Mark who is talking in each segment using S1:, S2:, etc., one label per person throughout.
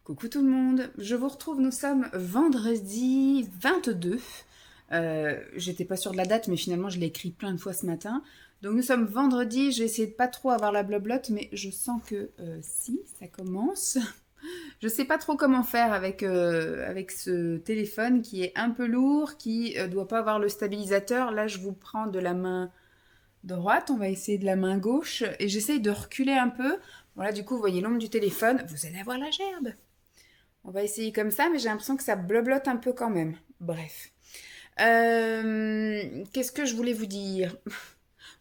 S1: Coucou tout le monde, je vous retrouve, nous sommes vendredi 22. J'étais pas sûre de la date, mais finalement je l'ai écrit plein de fois ce matin. Donc nous sommes vendredi, j'ai essayé de pas trop avoir la blablote, mais je sens que si, ça commence. Je sais pas trop comment faire avec ce téléphone qui est un peu lourd, qui doit pas avoir le stabilisateur. Là je vous prends de la main droite, on va essayer de la main gauche, et j'essaye de reculer un peu. Voilà, du coup vous voyez l'ombre du téléphone, vous allez avoir la gerbe. On va essayer comme ça, mais j'ai l'impression que ça blablote un peu quand même. Bref. Qu'est-ce que je voulais vous dire?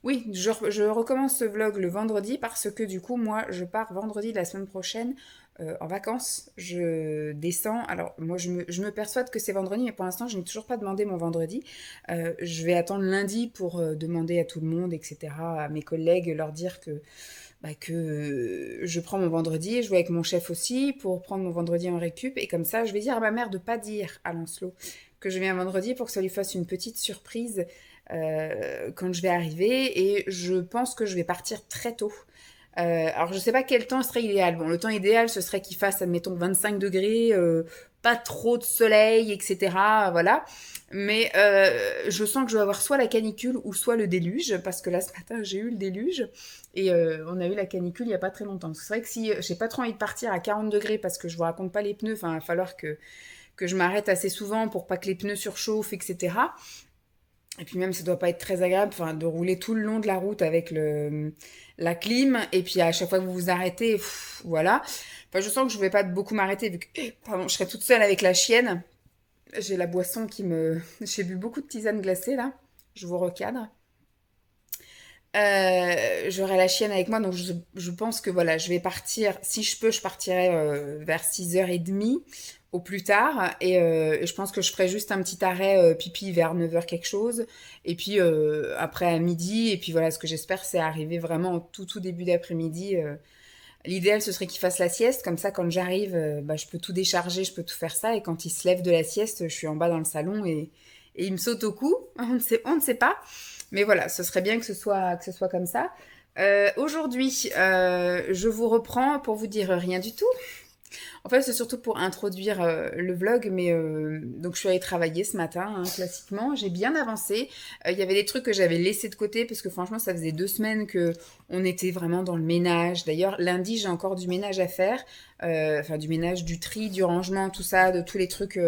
S1: Oui, je recommence ce vlog le vendredi parce que du coup, moi, je pars vendredi de la semaine prochaine en vacances. Je descends. Alors, moi, je me persuade que c'est vendredi, mais pour l'instant, je n'ai toujours pas demandé mon vendredi. Je vais attendre lundi pour demander à tout le monde, etc., à mes collègues, leur dire que je prends mon vendredi, je vais avec mon chef aussi pour prendre mon vendredi en récup, et comme ça je vais dire à ma mère de pas dire à Lancelot que je viens vendredi pour que ça lui fasse une petite surprise quand je vais arriver, et je pense que je vais partir très tôt. Alors je sais pas quel temps serait idéal. Bon, le temps idéal ce serait qu'il fasse admettons 25 degrés, pas trop de soleil, etc. Voilà. Mais je sens que je vais avoir soit la canicule ou soit le déluge, parce que là ce matin j'ai eu le déluge et on a eu la canicule il y a pas très longtemps. C'est vrai que si j'ai pas trop envie de partir à 40 degrés parce que je vous raconte pas les pneus, enfin il va falloir que je m'arrête assez souvent pour pas que les pneus surchauffent, etc. Et puis même, ça doit pas être très agréable, enfin, de rouler tout le long de la route avec la clim. Et puis à chaque fois que vous vous arrêtez, voilà. Enfin, je sens que je vais pas beaucoup m'arrêter vu que, pardon, je serai toute seule avec la chienne. J'ai la boisson qui me... J'ai bu beaucoup de tisane glacée là. Je vous recadre. J'aurai la chienne avec moi, donc je pense que voilà, je vais partir, si je peux, je partirai vers 6h30 au plus tard, et je pense que je ferai juste un petit arrêt pipi vers 9h quelque chose, et puis après à midi, et puis voilà, ce que j'espère c'est arriver vraiment au tout début d'après-midi. L'idéal ce serait qu'il fasse la sieste, comme ça quand j'arrive, je peux tout décharger, je peux tout faire ça, et quand il se lève de la sieste, je suis en bas dans le salon, et il me saute au cou, on ne sait pas. Mais voilà, ce serait bien que ce soit comme ça. Aujourd'hui, je vous reprends pour vous dire rien du tout. En fait, c'est surtout pour introduire le vlog, mais donc je suis allée travailler ce matin, hein, classiquement. J'ai bien avancé. Il y avait des trucs que j'avais laissés de côté parce que franchement, ça faisait 2 semaines que on était vraiment dans le ménage. D'ailleurs, lundi, j'ai encore du ménage à faire, enfin du ménage, du tri, du rangement, tout ça, de tous les trucs,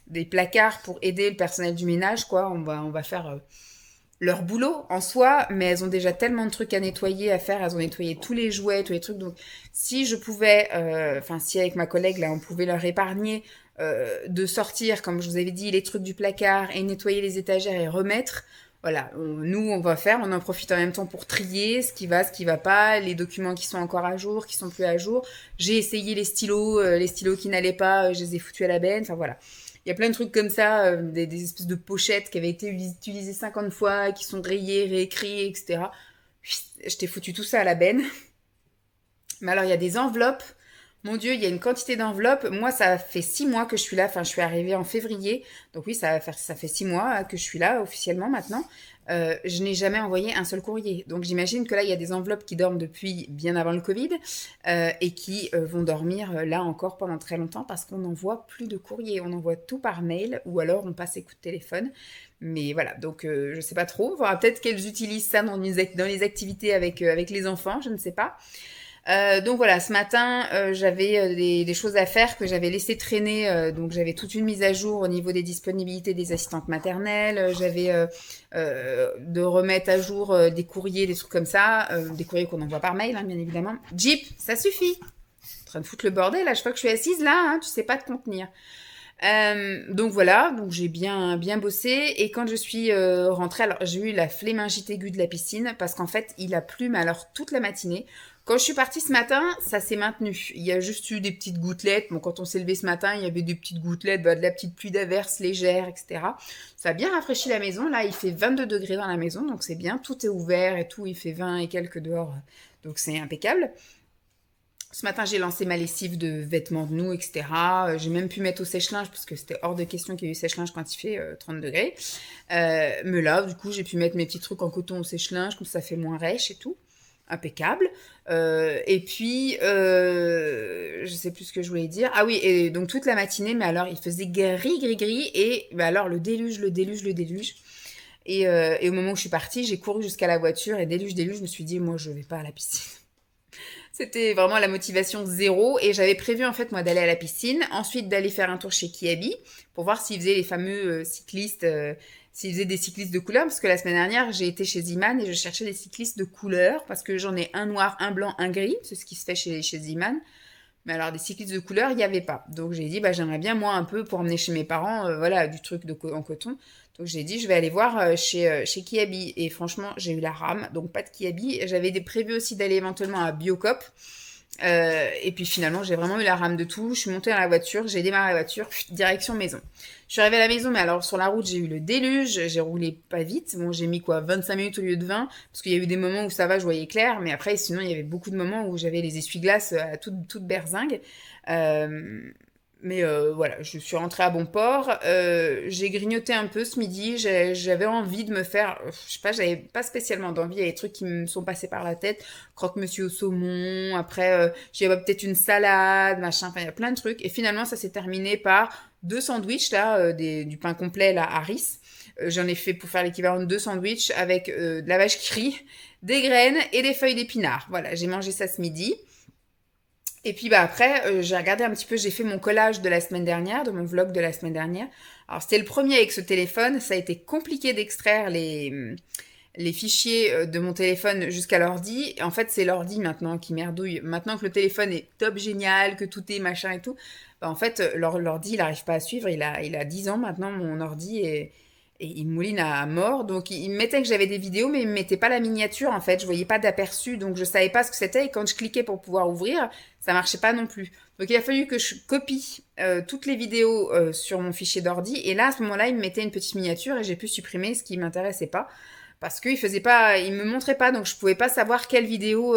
S1: des placards pour aider le personnel du ménage, quoi. On va faire leur boulot en soi, mais elles ont déjà tellement de trucs à nettoyer, à faire, elles ont nettoyé tous les jouets, tous les trucs, donc si je pouvais, enfin si avec ma collègue là on pouvait leur épargner de sortir, comme je vous avais dit, les trucs du placard et nettoyer les étagères et remettre, voilà, nous on va faire, on en profite en même temps pour trier ce qui va pas, les documents qui sont encore à jour, qui sont plus à jour. J'ai essayé les stylos qui n'allaient pas, je les ai foutus à la benne, enfin voilà. Il y a plein de trucs comme ça, des espèces de pochettes qui avaient été utilisées 50 fois, qui sont rayées, réécrites, etc. Je t'ai foutu tout ça à la benne. Mais alors, il y a des enveloppes. Mon Dieu, il y a une quantité d'enveloppes. Moi, ça fait 6 mois que je suis là. Enfin, je suis arrivée en février. Donc oui, ça fait 6 mois que je suis là officiellement maintenant. Je n'ai jamais envoyé un seul courrier. Donc j'imagine que là, il y a des enveloppes qui dorment depuis bien avant le Covid et qui vont dormir là encore pendant très longtemps parce qu'on n'envoie plus de courrier. On envoie tout par mail ou alors on passe des coups de téléphone. Mais voilà, donc je sais pas trop. Enfin, peut-être qu'elles utilisent ça dans les activités avec les enfants, je ne sais pas. Donc voilà, ce matin, j'avais des choses à faire que j'avais laissé traîner. Donc j'avais toute une mise à jour au niveau des disponibilités des assistantes maternelles. J'avais de remettre à jour des courriers, des trucs comme ça. Des courriers qu'on envoie par mail, hein, bien évidemment. Jeep, ça suffit. En train de foutre le bordel, là, je vois que je suis assise là, hein, tu sais pas te contenir. Donc voilà, donc j'ai bien bossé, et quand je suis rentrée, alors j'ai eu la flémingite aiguë de la piscine parce qu'en fait il a plu, mais alors toute la matinée. Quand je suis partie ce matin, ça s'est maintenu. Il y a juste eu des petites gouttelettes. Bon, quand on s'est levé ce matin, il y avait des petites gouttelettes, de la petite pluie d'averse légère, etc. Ça a bien rafraîchi la maison. Là, il fait 22 degrés dans la maison, donc c'est bien. Tout est ouvert et tout. Il fait 20 et quelques dehors, donc c'est impeccable. Ce matin, j'ai lancé ma lessive de vêtements de nous, etc. J'ai même pu mettre au sèche-linge parce que c'était hors de question qu'il y ait eu sèche-linge quand il fait 30 degrés. Mais là, du coup, j'ai pu mettre mes petits trucs en coton au sèche-linge, comme ça fait moins rêche et tout. Impeccable. Et puis, sais plus ce que je voulais dire. Ah oui, et donc toute la matinée, mais alors il faisait gris, gris, gris, et bah alors le déluge, le déluge, le déluge. Et au moment où je suis partie, j'ai couru jusqu'à la voiture, et déluge, déluge, je me suis dit, moi je vais pas à la piscine. C'était vraiment la motivation zéro, et j'avais prévu en fait moi d'aller à la piscine, ensuite d'aller faire un tour chez Kiabi pour voir s'ils faisaient les fameux cyclistes, s'ils faisaient des cyclistes de couleur, parce que la semaine dernière j'ai été chez Ziman et je cherchais des cyclistes de couleur parce que j'en ai un noir, un blanc, un gris, c'est ce qui se fait chez Ziman. Mais alors des cyclistes de couleur, il n'y avait pas. Donc j'ai dit, bah j'aimerais bien moi un peu pour emmener chez mes parents, voilà, du truc en coton. Donc j'ai dit, je vais aller voir chez Kiabi. Et franchement, j'ai eu la rame, donc pas de Kiabi. J'avais prévu aussi d'aller éventuellement à Biocop. Et puis finalement, j'ai vraiment eu la rame de tout. Je suis montée dans la voiture, j'ai démarré la voiture, direction maison. Je suis arrivée à la maison, mais alors sur la route, j'ai eu le déluge, j'ai roulé pas vite. Bon, j'ai mis quoi, 25 minutes au lieu de 20, parce qu'il y a eu des moments où ça va, je voyais clair, mais après, sinon, il y avait beaucoup de moments où j'avais les essuie-glaces à toute berzingue. Euh, mais voilà, je suis rentrée à bon port. J'ai grignoté un peu ce midi. J'avais envie de me faire, je sais pas, j'avais pas spécialement d'envie. Il y a des trucs qui me sont passés par la tête. Croque-monsieur au saumon. Après, j'ai peut-être une salade, machin. Enfin, il y a plein de trucs. Et finalement, ça s'est terminé par deux sandwichs là, du pain complet là, à Rice. J'en ai fait pour faire l'équivalent de deux sandwichs avec de la vache qui rit, des graines et des feuilles d'épinards. Voilà, j'ai mangé ça ce midi. Et puis bah après, j'ai regardé un petit peu, j'ai fait mon collage de la semaine dernière, de mon vlog de la semaine dernière. Alors c'était le premier avec ce téléphone, ça a été compliqué d'extraire les fichiers de mon téléphone jusqu'à l'ordi. En fait, c'est l'ordi maintenant qui merdouille. Maintenant que le téléphone est top génial, que tout est machin et tout, bah en fait, l'ordi, il n'arrive pas à suivre. Il a 10 ans maintenant, mon ordi, et il mouline à mort. Donc, il me mettait que j'avais des vidéos, mais il me mettait pas la miniature, en fait. Je voyais pas d'aperçu, donc je savais pas ce que c'était. Et quand je cliquais pour pouvoir ouvrir, ça marchait pas non plus. Donc, il a fallu que je copie toutes les vidéos sur mon fichier d'ordi. Et là, à ce moment-là, il me mettait une petite miniature et j'ai pu supprimer ce qui m'intéressait pas. Parce qu'il faisait pas, il me montrait pas, donc je pouvais pas savoir quelle vidéo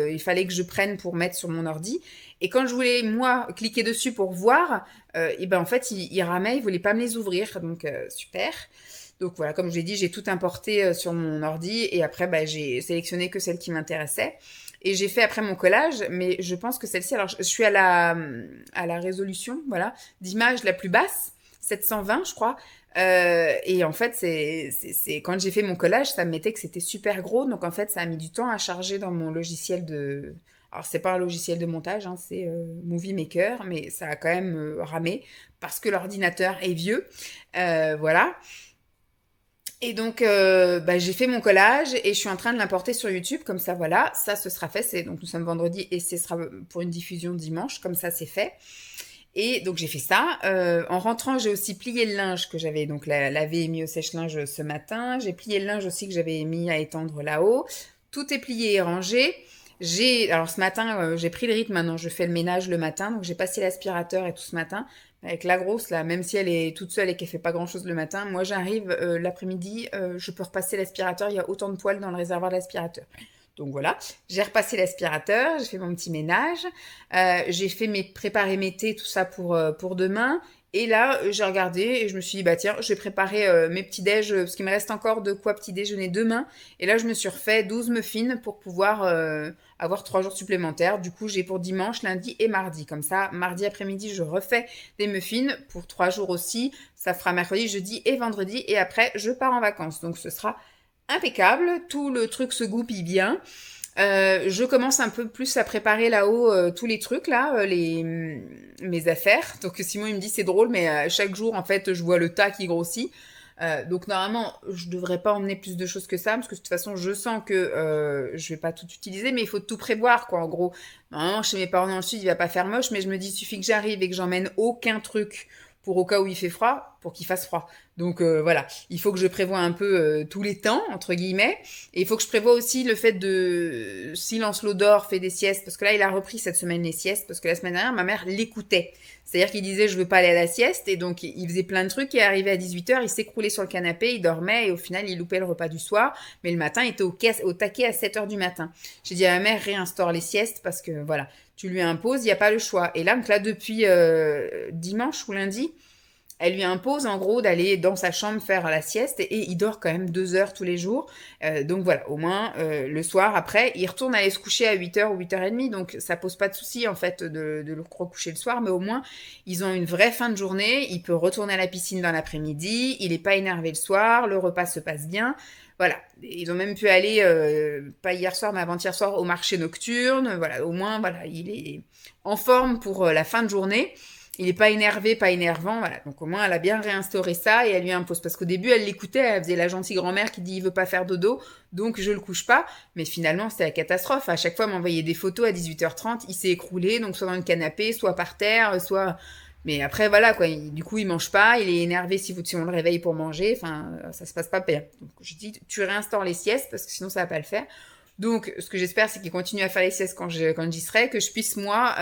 S1: il fallait que je prenne pour mettre sur mon ordi. Et quand je voulais, moi, cliquer dessus pour voir, et ben en fait, il ramait, il voulait pas me les ouvrir. Donc, super. Donc voilà, comme je l'ai dit, j'ai tout importé sur mon ordi et après, bah, j'ai sélectionné que celle qui m'intéressait. Et j'ai fait après mon collage, mais je pense que celle-ci, alors je suis à la résolution, voilà, d'image la plus basse, 720 je crois. Et en fait, quand j'ai fait mon collage, ça me mettait que c'était super gros. Donc en fait, ça a mis du temps à charger dans mon logiciel de... Alors c'est pas un logiciel de montage, hein, c'est Movie Maker, mais ça a quand même ramé parce que l'ordinateur est vieux. Voilà. Et donc, bah, j'ai fait mon collage et je suis en train de l'importer sur YouTube. Comme ça, voilà, ça, ce sera fait. Donc, nous sommes vendredi et ce sera pour une diffusion dimanche. Comme ça, c'est fait. Et donc, j'ai fait ça. En rentrant, j'ai aussi plié le linge que j'avais donc lavé et mis au sèche-linge ce matin. J'ai plié le linge aussi que j'avais mis à étendre là-haut. Tout est plié et rangé. Alors ce matin, j'ai pris le rythme maintenant. Je fais le ménage le matin. Donc, j'ai passé l'aspirateur et tout ce matin. Avec la grosse, là, même si elle est toute seule et qu'elle fait pas grand-chose le matin, moi j'arrive l'après-midi, je peux repasser l'aspirateur, il y a autant de poils dans le réservoir de l'aspirateur. Donc voilà, j'ai repassé l'aspirateur, j'ai fait mon petit ménage, j'ai fait préparer mes thés, tout ça pour demain. Et là, j'ai regardé et je me suis dit, bah tiens, je vais préparer mes petits déj, parce qu'il me reste encore de quoi petit déjeuner demain. Et là, je me suis refait 12 muffins pour pouvoir avoir 3 jours supplémentaires. Du coup, j'ai pour dimanche, lundi et mardi. Comme ça, mardi après-midi, je refais des muffins pour 3 jours aussi. Ça fera mercredi, jeudi et vendredi. Et après, je pars en vacances. Donc, ce sera impeccable. Tout le truc se goupille bien. Je commence un peu plus à préparer là-haut tous les trucs là, mes affaires. Donc Simon il me dit c'est drôle, mais chaque jour en fait je vois le tas qui grossit. Donc normalement je devrais pas emmener plus de choses que ça parce que de toute façon je sens que je vais pas tout utiliser, mais il faut tout prévoir quoi en gros. Normalement chez mes parents dans le sud il va pas faire moche, mais je me dis il suffit que j'arrive et que j'emmène aucun truc pour au cas où il fait froid, pour qu'il fasse froid. Donc voilà, il faut que je prévoie un peu tous les temps, entre guillemets. Et il faut que je prévoie aussi le fait de... Si Lancelot dort, fait des siestes, parce que là, il a repris cette semaine les siestes, parce que la semaine dernière, ma mère l'écoutait. C'est-à-dire qu'il disait, je veux pas aller à la sieste, et donc il faisait plein de trucs, et arrivé à 18h, il s'écroulait sur le canapé, il dormait, et au final, il loupait le repas du soir, mais le matin, il était au taquet à 7h du matin. J'ai dit à ma mère, réinstaure les siestes, parce que voilà, tu lui imposes, il n'y a pas le choix. Et là, donc là, depuis dimanche ou lundi, Elle lui impose en gros d'aller dans sa chambre faire la sieste et il dort quand même 2 heures tous les jours. Donc voilà, au moins le soir après, il retourne aller se coucher à 8 heures ou 8h30. Donc ça pose pas de souci en fait de le recoucher le soir, mais au moins ils ont une vraie fin de journée. Il peut retourner à la piscine dans l'après-midi, il est pas énervé le soir, le repas se passe bien. Voilà, ils ont même pu aller, pas hier soir mais avant-hier soir, au marché nocturne. Voilà, au moins voilà, il est en forme pour la fin de journée. Il est pas énervé, pas énervant, voilà. Donc au moins elle a bien réinstauré ça et elle lui impose. Parce qu'au début elle l'écoutait, elle faisait la gentille grand-mère qui dit il veut pas faire dodo, donc je le couche pas. Mais finalement c'était la catastrophe. À chaque fois m'envoyait des photos à 18h30, il s'est écroulé, donc soit dans le canapé, soit par terre, soit. Mais après voilà quoi, du coup il mange pas, il est énervé si on le réveille pour manger, enfin ça se passe pas bien. Donc je dis tu réinstaures les siestes parce que sinon ça va pas le faire. Donc ce que j'espère c'est qu'il continue à faire les siestes quand j'y serai, que je puisse moi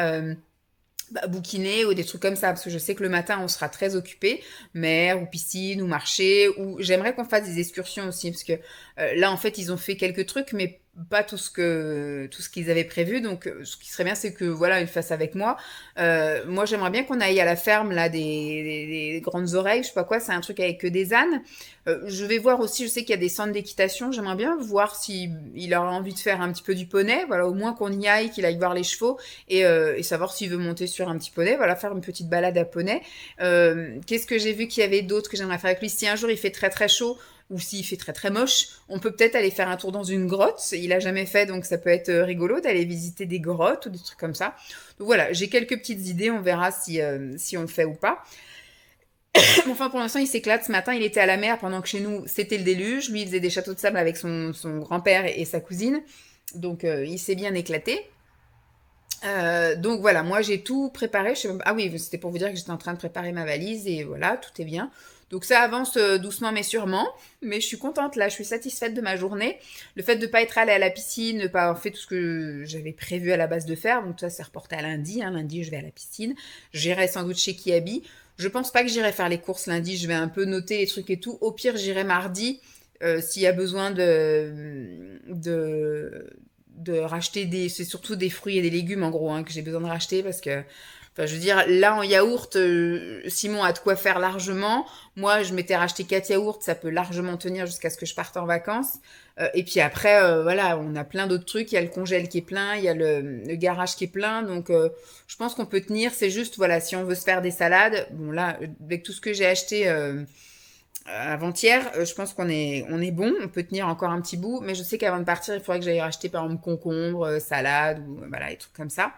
S1: bouquiner ou des trucs comme ça, parce que je sais que le matin on sera très occupé, mer ou piscine ou marché, ou j'aimerais qu'on fasse des excursions aussi, parce que là en fait ils ont fait quelques trucs, mais pas tout ce qu'ils avaient prévu. Donc ce qui serait bien c'est que voilà ils fassent avec moi. Moi j'aimerais bien qu'on aille à la ferme là des grandes oreilles, je sais pas quoi, c'est un truc avec que des ânes. Je vais voir aussi, je sais qu'il y a des centres d'équitation, j'aimerais bien voir si il aura envie de faire un petit peu du poney, voilà, au moins qu'on y aille, qu'il aille voir les chevaux et savoir s'il veut monter sur un petit poney, voilà, faire une petite balade à poney. Qu'est-ce que j'ai vu qu'il y avait d'autre que j'aimerais faire avec lui? Si un jour il fait très très chaud ou s'il fait très très moche, on peut peut-être aller faire un tour dans une grotte. Il a jamais fait, donc ça peut être rigolo d'aller visiter des grottes ou des trucs comme ça. Donc voilà, j'ai quelques petites idées, on verra si on le fait ou pas. Enfin, pour l'instant, il s'éclate. Ce matin, il était à la mer pendant que chez nous, c'était le déluge. Lui, il faisait des châteaux de sable avec son grand-père et sa cousine. Donc, il s'est bien éclaté. Donc voilà, moi j'ai tout préparé. Ah oui, c'était pour vous dire que j'étais en train de préparer ma valise et voilà, tout est bien. Donc ça avance doucement mais sûrement, mais je suis contente là, je suis satisfaite de ma journée. Le fait de ne pas être allée à la piscine, de ne pas avoir fait tout ce que j'avais prévu à la base de faire, donc ça c'est reporté à lundi. Hein. Lundi je vais à la piscine, j'irai sans doute chez Kiabi. Je pense pas que j'irai faire les courses lundi, je vais un peu noter les trucs et tout. Au pire j'irai mardi s'il y a besoin de racheter c'est surtout des fruits et des légumes en gros hein, que j'ai besoin de racheter parce que enfin je veux dire là en yaourt Simon a de quoi faire largement. Moi je m'étais racheté 4 yaourts, ça peut largement tenir jusqu'à ce que je parte en vacances. Et puis après voilà, on a plein d'autres trucs, il y a le congèle qui est plein, il y a le garage qui est plein, donc je pense qu'on peut tenir. C'est juste voilà, si on veut se faire des salades, bon là avec tout ce que j'ai acheté avant-hier, je pense on est bon, on peut tenir encore un petit bout, mais je sais qu'avant de partir, il faudrait que j'aille racheter par exemple concombre, salade, ou voilà, des trucs comme ça.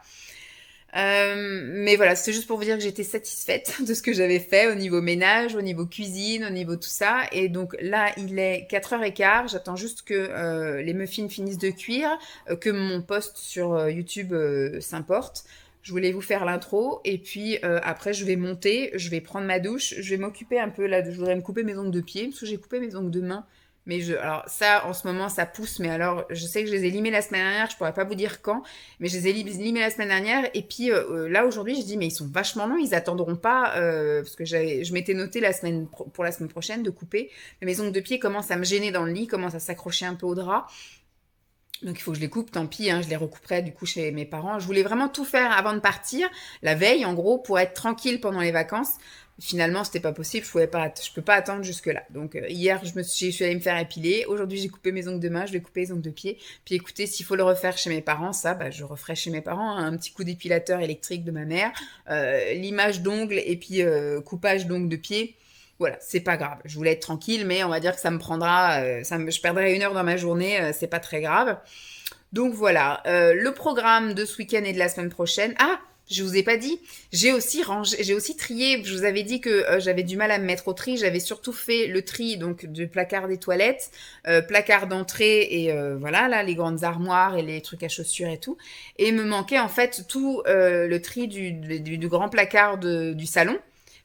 S1: Mais voilà, c'est juste pour vous dire que j'étais satisfaite de ce que j'avais fait au niveau ménage, au niveau cuisine, au niveau tout ça. Et donc là, il est 4h15, j'attends juste que les muffins finissent de cuire, que mon post sur YouTube s'importe. Je voulais vous faire l'intro et puis après je vais monter, je vais prendre ma douche, je vais m'occuper un peu là, je voudrais me couper mes ongles de pied parce que j'ai coupé mes ongles de main. Mais alors ça, en ce moment, ça pousse. Mais alors, je sais que je les ai limés la semaine dernière. Je pourrais pas vous dire quand, mais je les ai limés la semaine dernière. Et puis là aujourd'hui, je dis mais ils sont vachement longs. Ils attendront pas parce que je m'étais noté pour la semaine prochaine de couper. Mais mes ongles de pied commencent à me gêner dans le lit, commencent à s'accrocher un peu au drap. Donc il faut que je les coupe, tant pis, hein, je les recouperai du coup chez mes parents. Je voulais vraiment tout faire avant de partir, la veille en gros, pour être tranquille pendant les vacances. Finalement, c'était pas possible, je peux pas attendre jusque là. Donc hier, je suis allée me faire épiler. Aujourd'hui, j'ai coupé mes ongles de main, je vais couper les ongles de pied. Puis écoutez, s'il faut le refaire chez mes parents, ça, bah, je referai chez mes parents. Hein, un petit coup d'épilateur électrique de ma mère, limage d'ongles et puis coupage d'ongles de pied. Voilà, c'est pas grave. Je voulais être tranquille, mais on va dire que ça me prendra, je perdrai 1 heure dans ma journée, c'est pas très grave. Donc voilà, le programme de ce week-end et de la semaine prochaine. Ah, je vous ai pas dit, j'ai aussi trié. Je vous avais dit que j'avais du mal à me mettre au tri. J'avais surtout fait le tri donc du placard des toilettes, placard d'entrée et voilà là les grandes armoires et les trucs à chaussures et tout. Et il me manquait en fait tout le tri du grand placard du salon.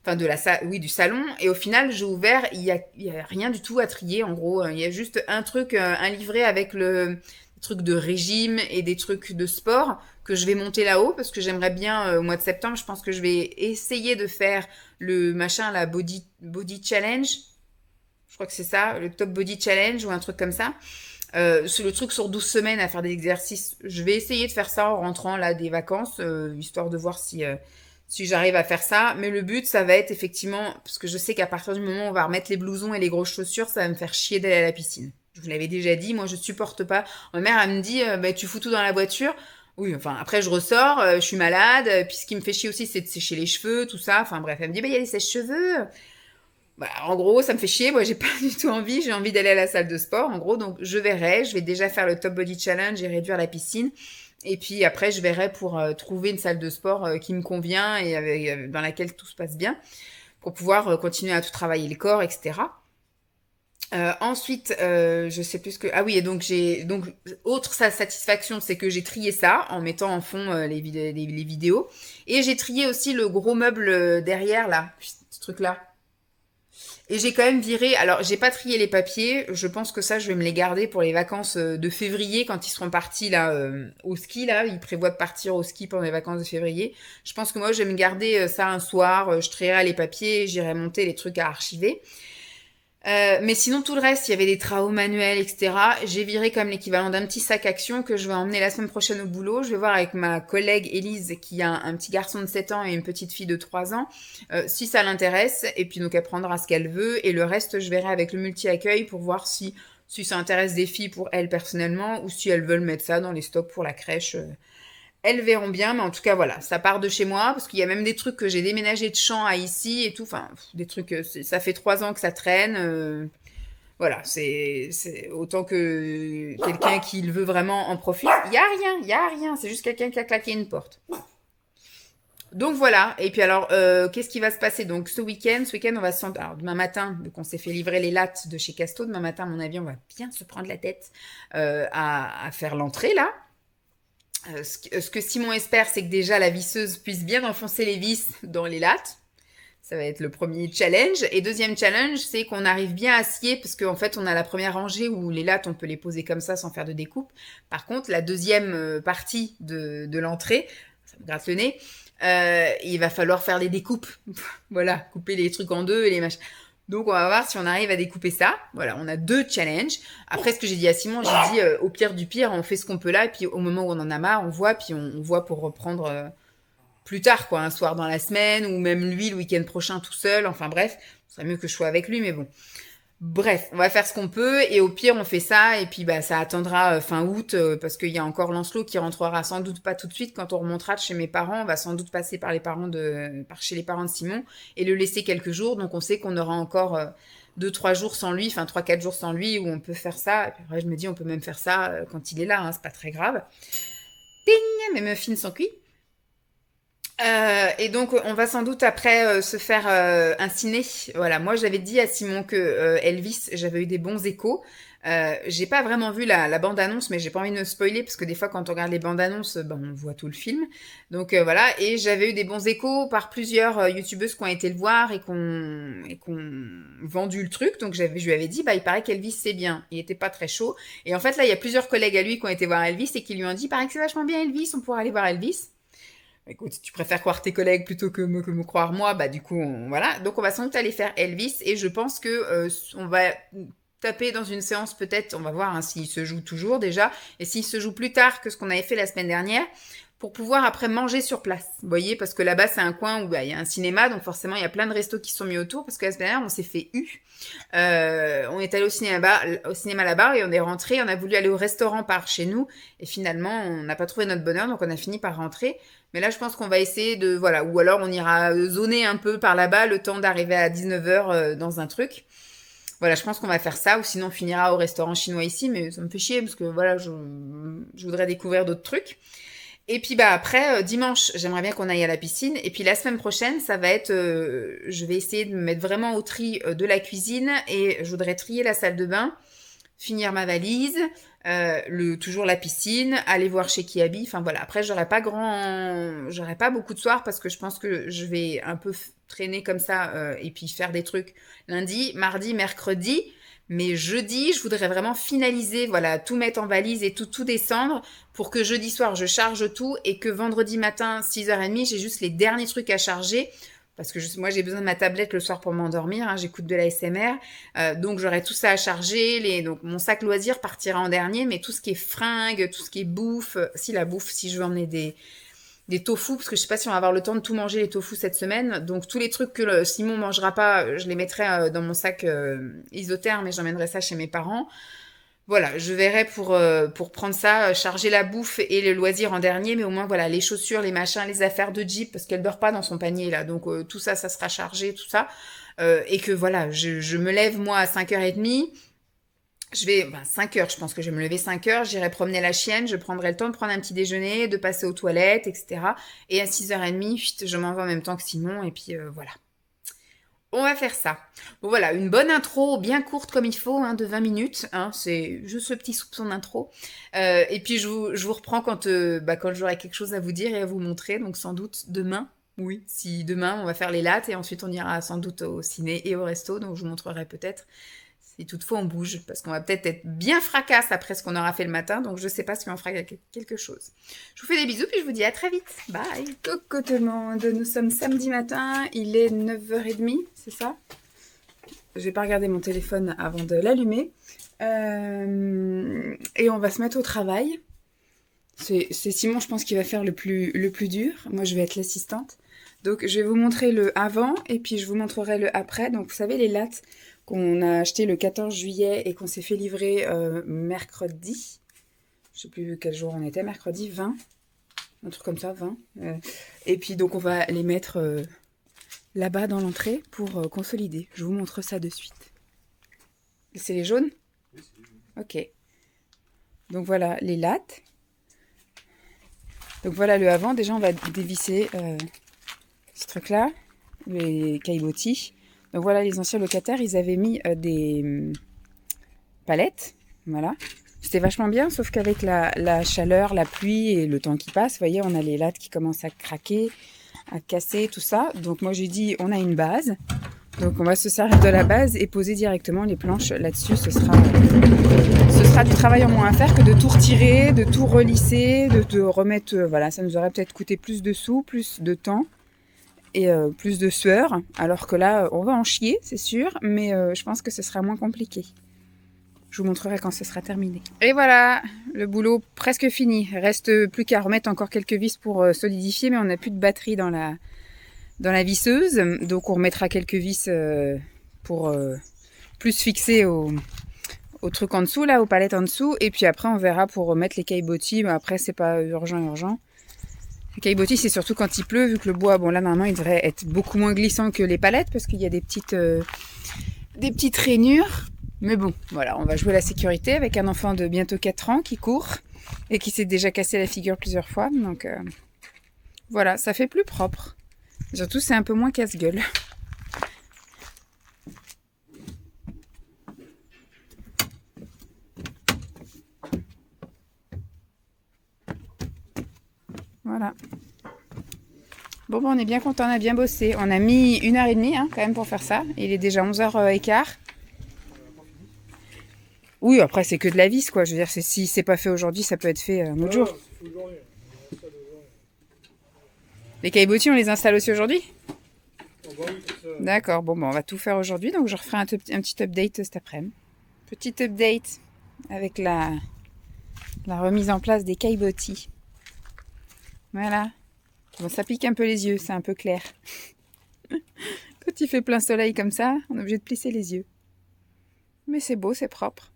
S1: Enfin du salon, et au final j'ai ouvert, il y a rien du tout à trier en gros, il y a juste un truc, un livret avec le truc de régime et des trucs de sport que je vais monter là-haut parce que j'aimerais bien au mois de septembre, je pense que je vais essayer de faire le machin, la body challenge, je crois que c'est ça, le top body challenge ou un truc comme ça. C'est le truc sur 12 semaines à faire des exercices. Je vais essayer de faire ça en rentrant là des vacances, histoire de voir si j'arrive à faire ça. Mais le but, ça va être effectivement, parce que je sais qu'à partir du moment où on va remettre les blousons et les grosses chaussures, ça va me faire chier d'aller à la piscine. Je vous l'avais déjà dit, moi je supporte pas. Ma mère, elle me dit, bah, tu fous tout dans la voiture. Oui, enfin après je ressors, je suis malade, puis ce qui me fait chier aussi c'est de sécher les cheveux, tout ça. Enfin bref, elle me dit, bah il y a des sèche-cheveux. Bah, en gros, ça me fait chier, moi j'ai pas du tout envie, j'ai envie d'aller à la salle de sport, en gros, donc je verrai, je vais déjà faire le Top Body Challenge et réduire la piscine. Et puis après, je verrai pour trouver une salle de sport qui me convient et dans laquelle tout se passe bien, pour pouvoir continuer à tout travailler le corps, etc. Ensuite, je sais plus ce que... Ah oui, et donc Donc, autre satisfaction, c'est que j'ai trié ça en mettant en fond les vidéos. Et j'ai trié aussi le gros meuble derrière, là, ce truc-là. Et j'ai quand même viré, alors j'ai pas trié les papiers, je pense que ça je vais me les garder pour les vacances de février quand ils seront partis là au ski là, ils prévoient de partir au ski pendant les vacances de février. Je pense que moi je vais me garder ça un soir, je trierai les papiers, j'irai monter les trucs à archiver. Mais sinon, tout le reste, il y avait des travaux manuels, etc. J'ai viré comme l'équivalent d'un petit sac action que je vais emmener la semaine prochaine au boulot. Je vais voir avec ma collègue Élise, qui a un petit garçon de 7 ans et une petite fille de 3 ans, si ça l'intéresse. Et puis, donc, elle prendra ce qu'elle veut. Et le reste, je verrai avec le multi-accueil pour voir si ça intéresse des filles pour elles personnellement ou si elles veulent mettre ça dans les stocks pour la crèche. Elles verront bien, mais en tout cas, voilà, ça part de chez moi, parce qu'il y a même des trucs que j'ai déménagé de champ à ici et tout, enfin, des trucs, ça fait 3 ans que ça traîne, voilà, c'est autant que quelqu'un qui le veut vraiment en profite. Il y a rien, c'est juste quelqu'un qui a claqué une porte. Donc voilà, et puis alors, qu'est-ce qui va se passer? Donc ce week-end, on va se sentir, alors demain matin, donc on s'est fait livrer les lattes de chez Casto, demain matin, à mon avis, on va bien se prendre la tête à faire l'entrée, là. Ce que Simon espère, c'est que déjà la visseuse puisse bien enfoncer les vis dans les lattes. Ça va être le premier challenge. Et deuxième challenge, c'est qu'on arrive bien à scier, parce qu'en fait, on a la première rangée où les lattes, on peut les poser comme ça sans faire de découpe. Par contre, la deuxième partie de l'entrée, ça me gratte le nez, il va falloir faire des découpes. Voilà, couper les trucs en deux et les machins. Donc on va voir si on arrive à découper ça. Voilà, on a 2 challenges. Après, ce que j'ai dit à Simon, j'ai dit au pire du pire, on fait ce qu'on peut là, et puis au moment où on en a marre, on voit, puis on voit pour reprendre plus tard, quoi, un soir dans la semaine, ou même lui le week-end prochain tout seul. Enfin bref, ce serait mieux que je sois avec lui, mais bon. Bref, on va faire ce qu'on peut, et au pire on fait ça, et puis bah ça attendra fin août, parce qu'il y a encore Lancelot qui rentrera sans doute pas tout de suite. Quand on remontera de chez mes parents, on va sans doute passer par chez les parents de Simon, et le laisser quelques jours, donc on sait qu'on aura encore 2-3 jours sans lui, enfin 3-4 jours sans lui, où on peut faire ça, et puis après je me dis on peut même faire ça quand il est là, hein, c'est pas très grave. Ding, mes muffins sont cuits. Et donc on va sans doute après se faire un ciné. Voilà, moi j'avais dit à Simon que Elvis, j'avais eu des bons échos. J'ai pas vraiment vu la bande-annonce, mais j'ai pas envie de me spoiler parce que des fois quand on regarde les bandes-annonces, ben, on voit tout le film. Donc voilà, et j'avais eu des bons échos par plusieurs youtubeuses qui ont été le voir et qu'on vendu le truc. Donc je lui avais dit, bah il paraît qu'Elvis c'est bien. Il était pas très chaud. Et en fait là, il y a plusieurs collègues à lui qui ont été voir Elvis et qui lui ont dit, il paraît que c'est vachement bien Elvis, on pourra aller voir Elvis. Écoute, si tu préfères croire tes collègues plutôt que me croire moi, bah du coup, voilà. Donc on va sans doute aller faire Elvis et je pense que on va taper dans une séance peut-être, on va voir hein, s'il se joue toujours déjà et s'il se joue plus tard que ce qu'on avait fait la semaine dernière pour pouvoir après manger sur place. Vous voyez, parce que là-bas c'est un coin où bah, il y a un cinéma, donc forcément il y a plein de restos qui sont mis autour parce que la semaine dernière on s'est fait on est allé au cinéma là-bas et on est rentré, on a voulu aller au restaurant par chez nous et finalement on n'a pas trouvé notre bonheur donc on a fini par rentrer. Mais là, je pense qu'on va essayer de... Voilà, ou alors on ira zoner un peu par là-bas le temps d'arriver à 19h dans un truc. Voilà, je pense qu'on va faire ça, ou sinon on finira au restaurant chinois ici, mais ça me fait chier parce que voilà, je voudrais découvrir d'autres trucs. Et puis bah après, dimanche, j'aimerais bien qu'on aille à la piscine. Et puis la semaine prochaine, ça va être... je vais essayer de me mettre vraiment au tri de la cuisine et je voudrais trier la salle de bain, finir ma valise, toujours la piscine, aller voir chez Kiabi. Enfin voilà. Après, j'aurai pas beaucoup de soirs parce que je pense que je vais un peu traîner comme ça et puis faire des trucs lundi, mardi, mercredi. Mais jeudi, je voudrais vraiment finaliser, voilà, tout mettre en valise et tout descendre pour que jeudi soir, je charge tout et que vendredi matin, 6h30, j'ai juste les derniers trucs à charger. Parce que moi, j'ai besoin de ma tablette le soir pour m'endormir. Hein, j'écoute de la SMR. Donc, j'aurai tout ça à charger. Donc, mon sac loisir partira en dernier. Mais tout ce qui est fringues, tout ce qui est bouffe. Si, la bouffe, si je veux emmener des des tofu, parce que je sais pas si on va avoir le temps de tout manger les tofu cette semaine. Donc tous les trucs que Simon mangera pas, je les mettrai dans mon sac isotherme et j'emmènerai ça chez mes parents. Voilà, je verrai pour prendre ça, charger la bouffe et le loisir en dernier, mais au moins voilà, les chaussures, les machins, les affaires de Jeep, parce qu'elle dort pas dans son panier là, donc tout ça, ça sera chargé, tout ça. Et que voilà, je me lève moi à 5h30. Je vais, 5 heures, je pense que je vais me lever 5 heures, j'irai promener la chienne, je prendrai le temps de prendre un petit déjeuner, de passer aux toilettes, etc. Et à 6h30, je m'en vais en même temps que Simon, et puis voilà. On va faire ça. Bon voilà, une bonne intro, bien courte comme il faut, hein, de 20 minutes. Hein, c'est juste ce petit soupçon d'intro. Et puis je vous reprends quand j'aurai quelque chose à vous dire et à vous montrer. Donc sans doute demain. Oui, si demain on va faire les lattes et ensuite on ira sans doute au ciné et au resto. Donc je vous montrerai peut-être si toutefois on bouge. Parce qu'on va peut-être être bien fracasse après ce qu'on aura fait le matin. Donc je sais pas si on fera quelque chose. Je vous fais des bisous puis je vous dis à très vite. Bye. Coucou tout le monde. Nous sommes samedi matin. Il est 9h30, c'est ça? Je vais pas regarder mon téléphone avant de l'allumer. Et on va se mettre au travail. C'est Simon, je pense, qui va faire le plus dur. Moi, je vais être l'assistante. Donc, je vais vous montrer le avant et puis je vous montrerai le après. Donc, vous savez, les lattes qu'on a achetées le 14 juillet et qu'on s'est fait livrer mercredi. Je sais plus quel jour on était, mercredi 20. Un truc comme ça, 20. Et puis, donc, on va les mettre là-bas dans l'entrée pour consolider. Je vous montre ça de suite. C'est les jaunes? Oui, c'est les jaunes. Ok. Donc, voilà les lattes. Donc voilà le avant, déjà on va dévisser ce truc-là, les caillebotis. Donc voilà, les anciens locataires, ils avaient mis des palettes, voilà. C'était vachement bien, sauf qu'avec la chaleur, la pluie et le temps qui passe, vous voyez, on a les lattes qui commencent à craquer, à casser, tout ça. Donc moi j'ai dit, on a une base, donc on va se servir de la base et poser directement les planches là-dessus. Ce sera du travail en moins à faire que de tout retirer, de tout relisser, de remettre... voilà, ça nous aurait peut-être coûté plus de sous, plus de temps et plus de sueur. Alors que là, on va en chier, c'est sûr, mais je pense que ce sera moins compliqué. Je vous montrerai quand ce sera terminé. Et voilà, le boulot presque fini. Il reste plus qu'à remettre encore quelques vis pour solidifier, mais on n'a plus de batterie dans la visseuse. Donc on remettra quelques vis pour plus fixer au truc en dessous, là, aux palettes en dessous. Et puis après, on verra pour remettre les caillebotis. Mais après, c'est pas urgent. Les caillebotis, c'est surtout quand il pleut, vu que le bois, bon là, normalement, il devrait être beaucoup moins glissant que les palettes, parce qu'il y a des petites rainures. Mais bon, voilà, on va jouer la sécurité avec un enfant de bientôt 4 ans qui court et qui s'est déjà cassé la figure plusieurs fois. Donc voilà, ça fait plus propre. Surtout, c'est un peu moins casse-gueule. Voilà. Bon, on est bien content, on a bien bossé. On a mis 1h30 hein, quand même pour faire ça. Il est déjà 11h15. Oui, après c'est que de la vis, quoi. Je veux dire, si c'est pas fait aujourd'hui, ça peut être fait un autre jour. Les caillebotis, on les installe aussi aujourd'hui? D'accord, bon, on va tout faire aujourd'hui. Donc je referai un petit update cet après-midi. Petit update avec la remise en place des caillebotis. Voilà. Bon, ça pique un peu les yeux, c'est un peu clair. Quand il fait plein soleil comme ça, on est obligé de plisser les yeux. Mais c'est beau, c'est propre.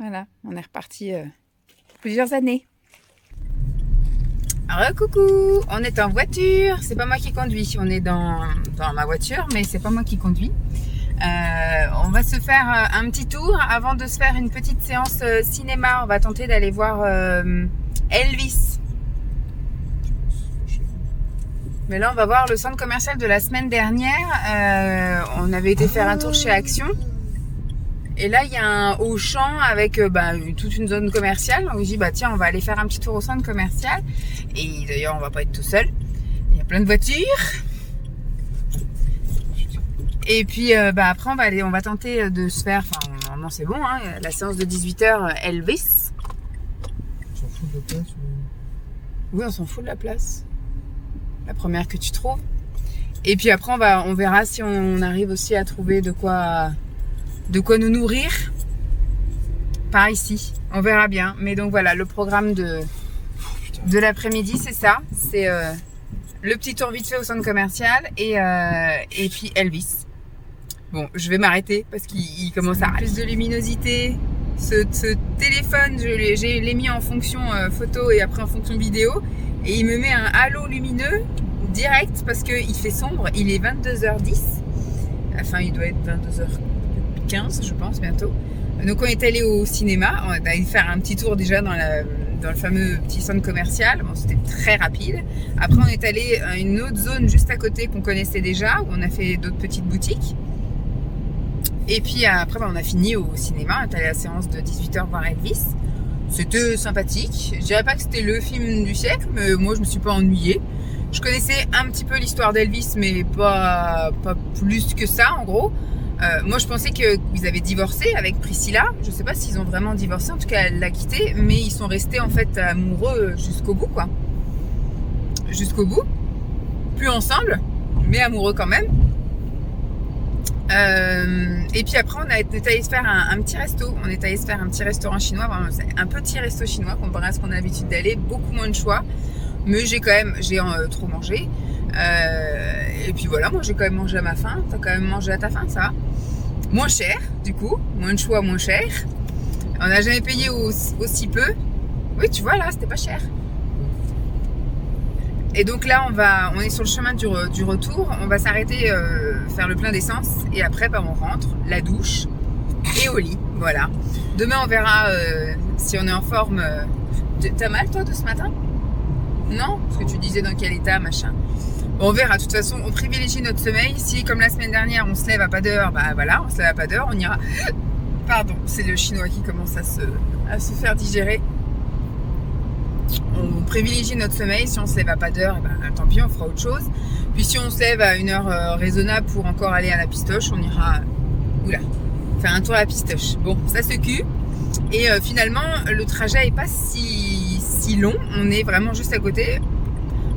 S1: Voilà, on est reparti pour plusieurs années. Coucou, on est en voiture, c'est pas moi qui conduis. On est dans ma voiture, mais c'est pas moi qui conduis. On va se faire un petit tour avant de se faire une petite séance cinéma. On va tenter d'aller voir Elvis. Mais là, on va voir le centre commercial de la semaine dernière. On avait été faire un tour chez Action. Et là, il y a un Auchan avec toute une zone commerciale. On se dit, tiens, on va aller faire un petit tour au centre commercial. Et d'ailleurs, on va pas être tout seul. Il y a plein de voitures. Et puis, après, on va tenter de se faire... Enfin, normalement, c'est bon, hein, la séance de 18h, Elvis.
S2: On s'en fout de la place
S1: Oui, on s'en fout de la place. La première que tu trouves. Et puis après, on verra si on arrive aussi à trouver de quoi nous nourrir par ici. On verra bien. Mais donc voilà, le programme de l'après-midi, c'est ça. C'est le petit tour vite fait au centre commercial et puis Elvis. Bon, je vais m'arrêter parce qu'il commence à plus de luminosité. Ce téléphone, je l'ai mis en fonction photo et après en fonction vidéo. Et il me met un halo lumineux direct parce qu'il fait sombre. Il est 22h10. Enfin, il doit être 22h15, je pense, bientôt. Donc, on est allé au cinéma. On est allé faire un petit tour déjà dans le fameux petit centre commercial. Bon, c'était très rapide. Après, on est allé à une autre zone juste à côté qu'on connaissait déjà, où on a fait d'autres petites boutiques. Et puis après, on a fini au cinéma. On est allé à la séance de 18h voir Elvis. C'était sympathique. Je dirais pas que c'était le film du siècle, mais moi, je me suis pas ennuyée. Je connaissais un petit peu l'histoire d'Elvis, mais pas plus que ça, en gros. Moi, je pensais qu'ils avaient divorcé avec Priscilla. Je sais pas s'ils ont vraiment divorcé. En tout cas, elle l'a quitté. Mais ils sont restés, en fait, amoureux jusqu'au bout, quoi. Jusqu'au bout. Plus ensemble, mais amoureux quand même. Et puis après, on est allé se faire un petit resto. On est allé se faire un petit restaurant chinois. Vraiment, c'est un petit resto chinois comparé à ce qu'on a l'habitude d'aller. Beaucoup moins de choix. Mais j'ai trop mangé. Et puis voilà, moi j'ai quand même mangé à ma faim. T'as quand même mangé à ta faim, ça va. Moins cher, du coup. Moins de choix, moins cher. On n'a jamais payé aussi peu. Oui, tu vois, là, c'était pas cher. Et donc là, on est sur le chemin du retour. On va s'arrêter, faire le plein d'essence. Et après, on rentre, la douche et au lit. Voilà. Demain, on verra si on est en forme. T'as mal, toi, de ce matin? Non? Parce que tu disais dans quel état, machin. Bon, on verra. De toute façon, on privilégie notre sommeil. Si, comme la semaine dernière, on se lève à pas d'heure, voilà, on se lève à pas d'heure, on ira. Pardon, c'est le chinois qui commence à se faire digérer. On privilégie notre sommeil. Si on se lève à pas d'heure, tant pis, on fera autre chose. Puis si on se lève à une heure raisonnable pour encore aller à la pistoche, on ira faire un tour à la pistoche. Bon, ça se cul. Et finalement, le trajet est pas si long. On est vraiment juste à côté.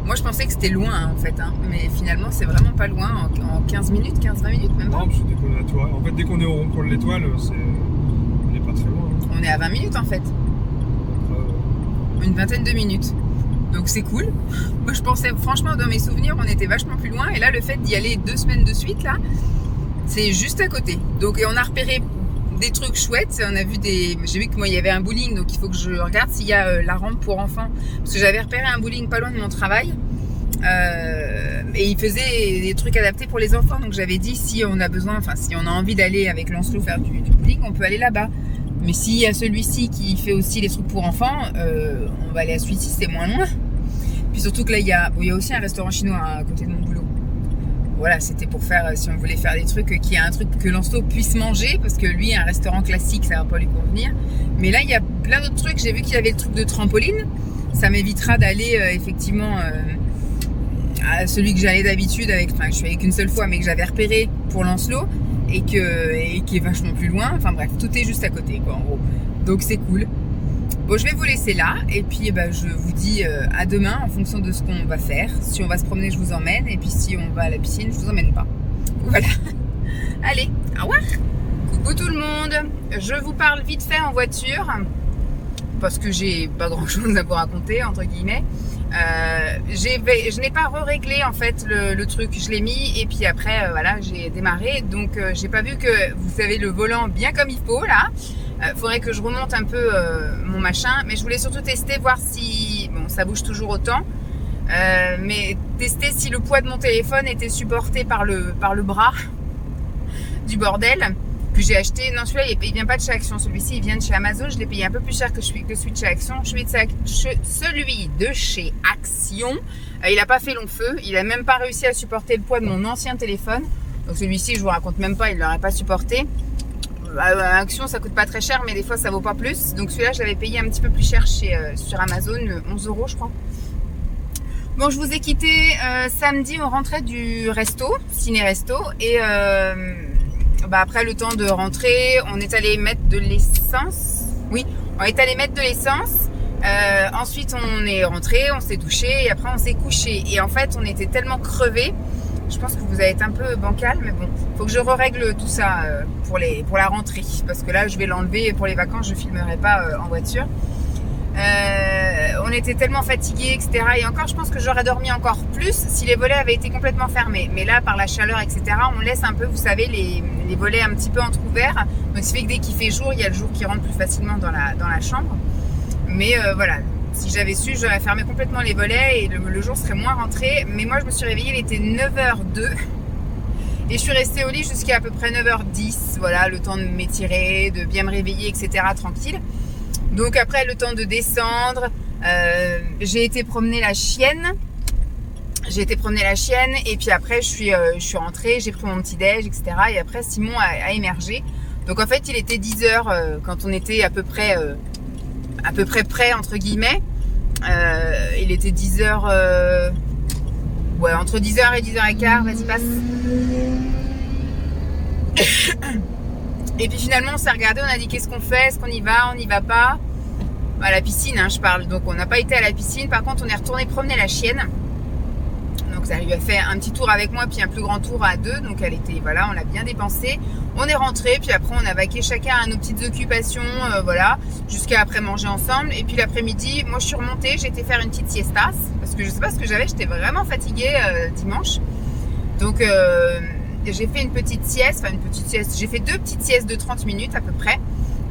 S1: Moi, je pensais que c'était loin, en fait. Mais finalement, c'est vraiment pas loin. En 15 minutes, 15-20 minutes, même pas.
S2: Non, parce que dès qu'on est au rond-point de l'Étoile, on n'est pas très loin.
S1: On est à 20 minutes, en fait. Une vingtaine de minutes. Donc c'est cool. Moi je pensais, franchement, dans mes souvenirs, on était vachement plus loin. Et là, le fait d'y aller 2 semaines de suite, là, c'est juste à côté. Donc on a repéré des trucs chouettes. J'ai vu que moi il y avait un bowling, donc il faut que je regarde s'il y a la rampe pour enfants. Parce que j'avais repéré un bowling pas loin de mon travail. Et il faisait des trucs adaptés pour les enfants. Donc j'avais dit, si on a envie d'aller avec Lancelot faire du bowling, on peut aller là-bas. Mais s'il y a celui-ci qui fait aussi les trucs pour enfants, on va aller à celui-ci, c'est moins loin. Puis surtout que là, il y a aussi un restaurant chinois à côté de mon boulot. Voilà, c'était pour faire, si on voulait faire des trucs, qu'il y a un truc que Lancelot puisse manger, parce que lui, un restaurant classique, ça va pas lui convenir. Mais là, il y a plein d'autres trucs. J'ai vu qu'il y avait le truc de trampoline. Ça m'évitera d'aller effectivement à celui que j'allais d'habitude, je suis allée qu'une seule fois, mais que j'avais repéré pour Lancelot. Et qui est vachement plus loin. Enfin bref, tout est juste à côté, quoi, en gros. Donc c'est cool. Bon, je vais vous laisser là. Et puis, je vous dis à demain en fonction de ce qu'on va faire. Si on va se promener, je vous emmène. Et puis, si on va à la piscine, je vous emmène pas. Voilà. Allez, au revoir. Coucou tout le monde. Je vous parle vite fait en voiture. Parce que j'ai pas grand chose à vous raconter, entre guillemets. Je n'ai pas réglé en fait le truc, je l'ai mis et puis après j'ai démarré, donc j'ai pas vu que vous savez le volant bien comme il faut là. Faudrait que je remonte un peu mon machin, mais je voulais surtout tester, voir si ça bouge toujours autant, mais tester si le poids de mon téléphone était supporté par le bras du bordel que j'ai acheté. Non, celui-là il vient pas de chez Action, celui-ci il vient de chez Amazon. Je l'ai payé un peu plus cher que celui de chez Action. Celui de chez Action, il a pas fait long feu, il a même pas réussi à supporter le poids de mon ancien téléphone. Donc celui-ci, je vous raconte même pas, il l'aurait pas supporté. Action, ça coûte pas très cher, mais des fois ça vaut pas plus. Donc celui-là, je l'avais payé un petit peu plus cher sur Amazon, 11 € je crois. Bon, je vous ai quitté samedi, on rentrait du ciné-resto, et après le temps de rentrer, on est allé mettre de l'essence. Oui, on est allé mettre de l'essence. Ensuite, on est rentré, on s'est douché et après on s'est couché. Et en fait, on était tellement crevés. Je pense que vous allez être un peu bancal, mais bon, faut que je règle tout ça pour la rentrée, parce que là, je vais l'enlever pour les vacances. Je filmerai pas en voiture. On on était tellement fatigués, etc. Et encore, je pense que j'aurais dormi encore plus si les volets avaient été complètement fermés. Mais là, par la chaleur, etc., on laisse un peu, vous savez, les volets un petit peu entrouverts. Donc, ce qui fait que dès qu'il fait jour, il y a le jour qui rentre plus facilement dans la chambre. Mais voilà, si j'avais su, j'aurais fermé complètement les volets et le jour serait moins rentré. Mais moi, je me suis réveillée, il était 9h02. Et je suis restée au lit jusqu'à peu près 9h10. Voilà, le temps de m'étirer, de bien me réveiller, etc. tranquille. Donc après, le temps de descendre, j'ai été promener la chienne. Et puis après, je suis rentrée, j'ai pris mon petit déj, etc. Et après, Simon a émergé. Donc en fait, il était 10h quand on était à peu près prêt, entre guillemets. Il était 10h... ouais, entre 10h et 10h15, vas-y, passe. Et puis finalement, on s'est regardé, on a dit qu'est-ce qu'on fait, est-ce qu'on y va, on n'y va pas. À la piscine, hein, je parle. Donc on n'a pas été à la piscine. Par contre, on est retourné promener la chienne. Donc ça lui a fait un petit tour avec moi, puis un plus grand tour à deux. Donc elle était, voilà, on l'a bien dépensé. On est rentré, puis après on a vaqué chacun à nos petites occupations, voilà, jusqu'à après manger ensemble. Et puis l'après-midi, moi je suis remontée, j'ai été faire une petite siestas parce que je sais pas ce que j'avais, j'étais vraiment fatiguée dimanche. Donc j'ai fait une petite sieste, j'ai fait 2 petites siestes de 30 minutes à peu près.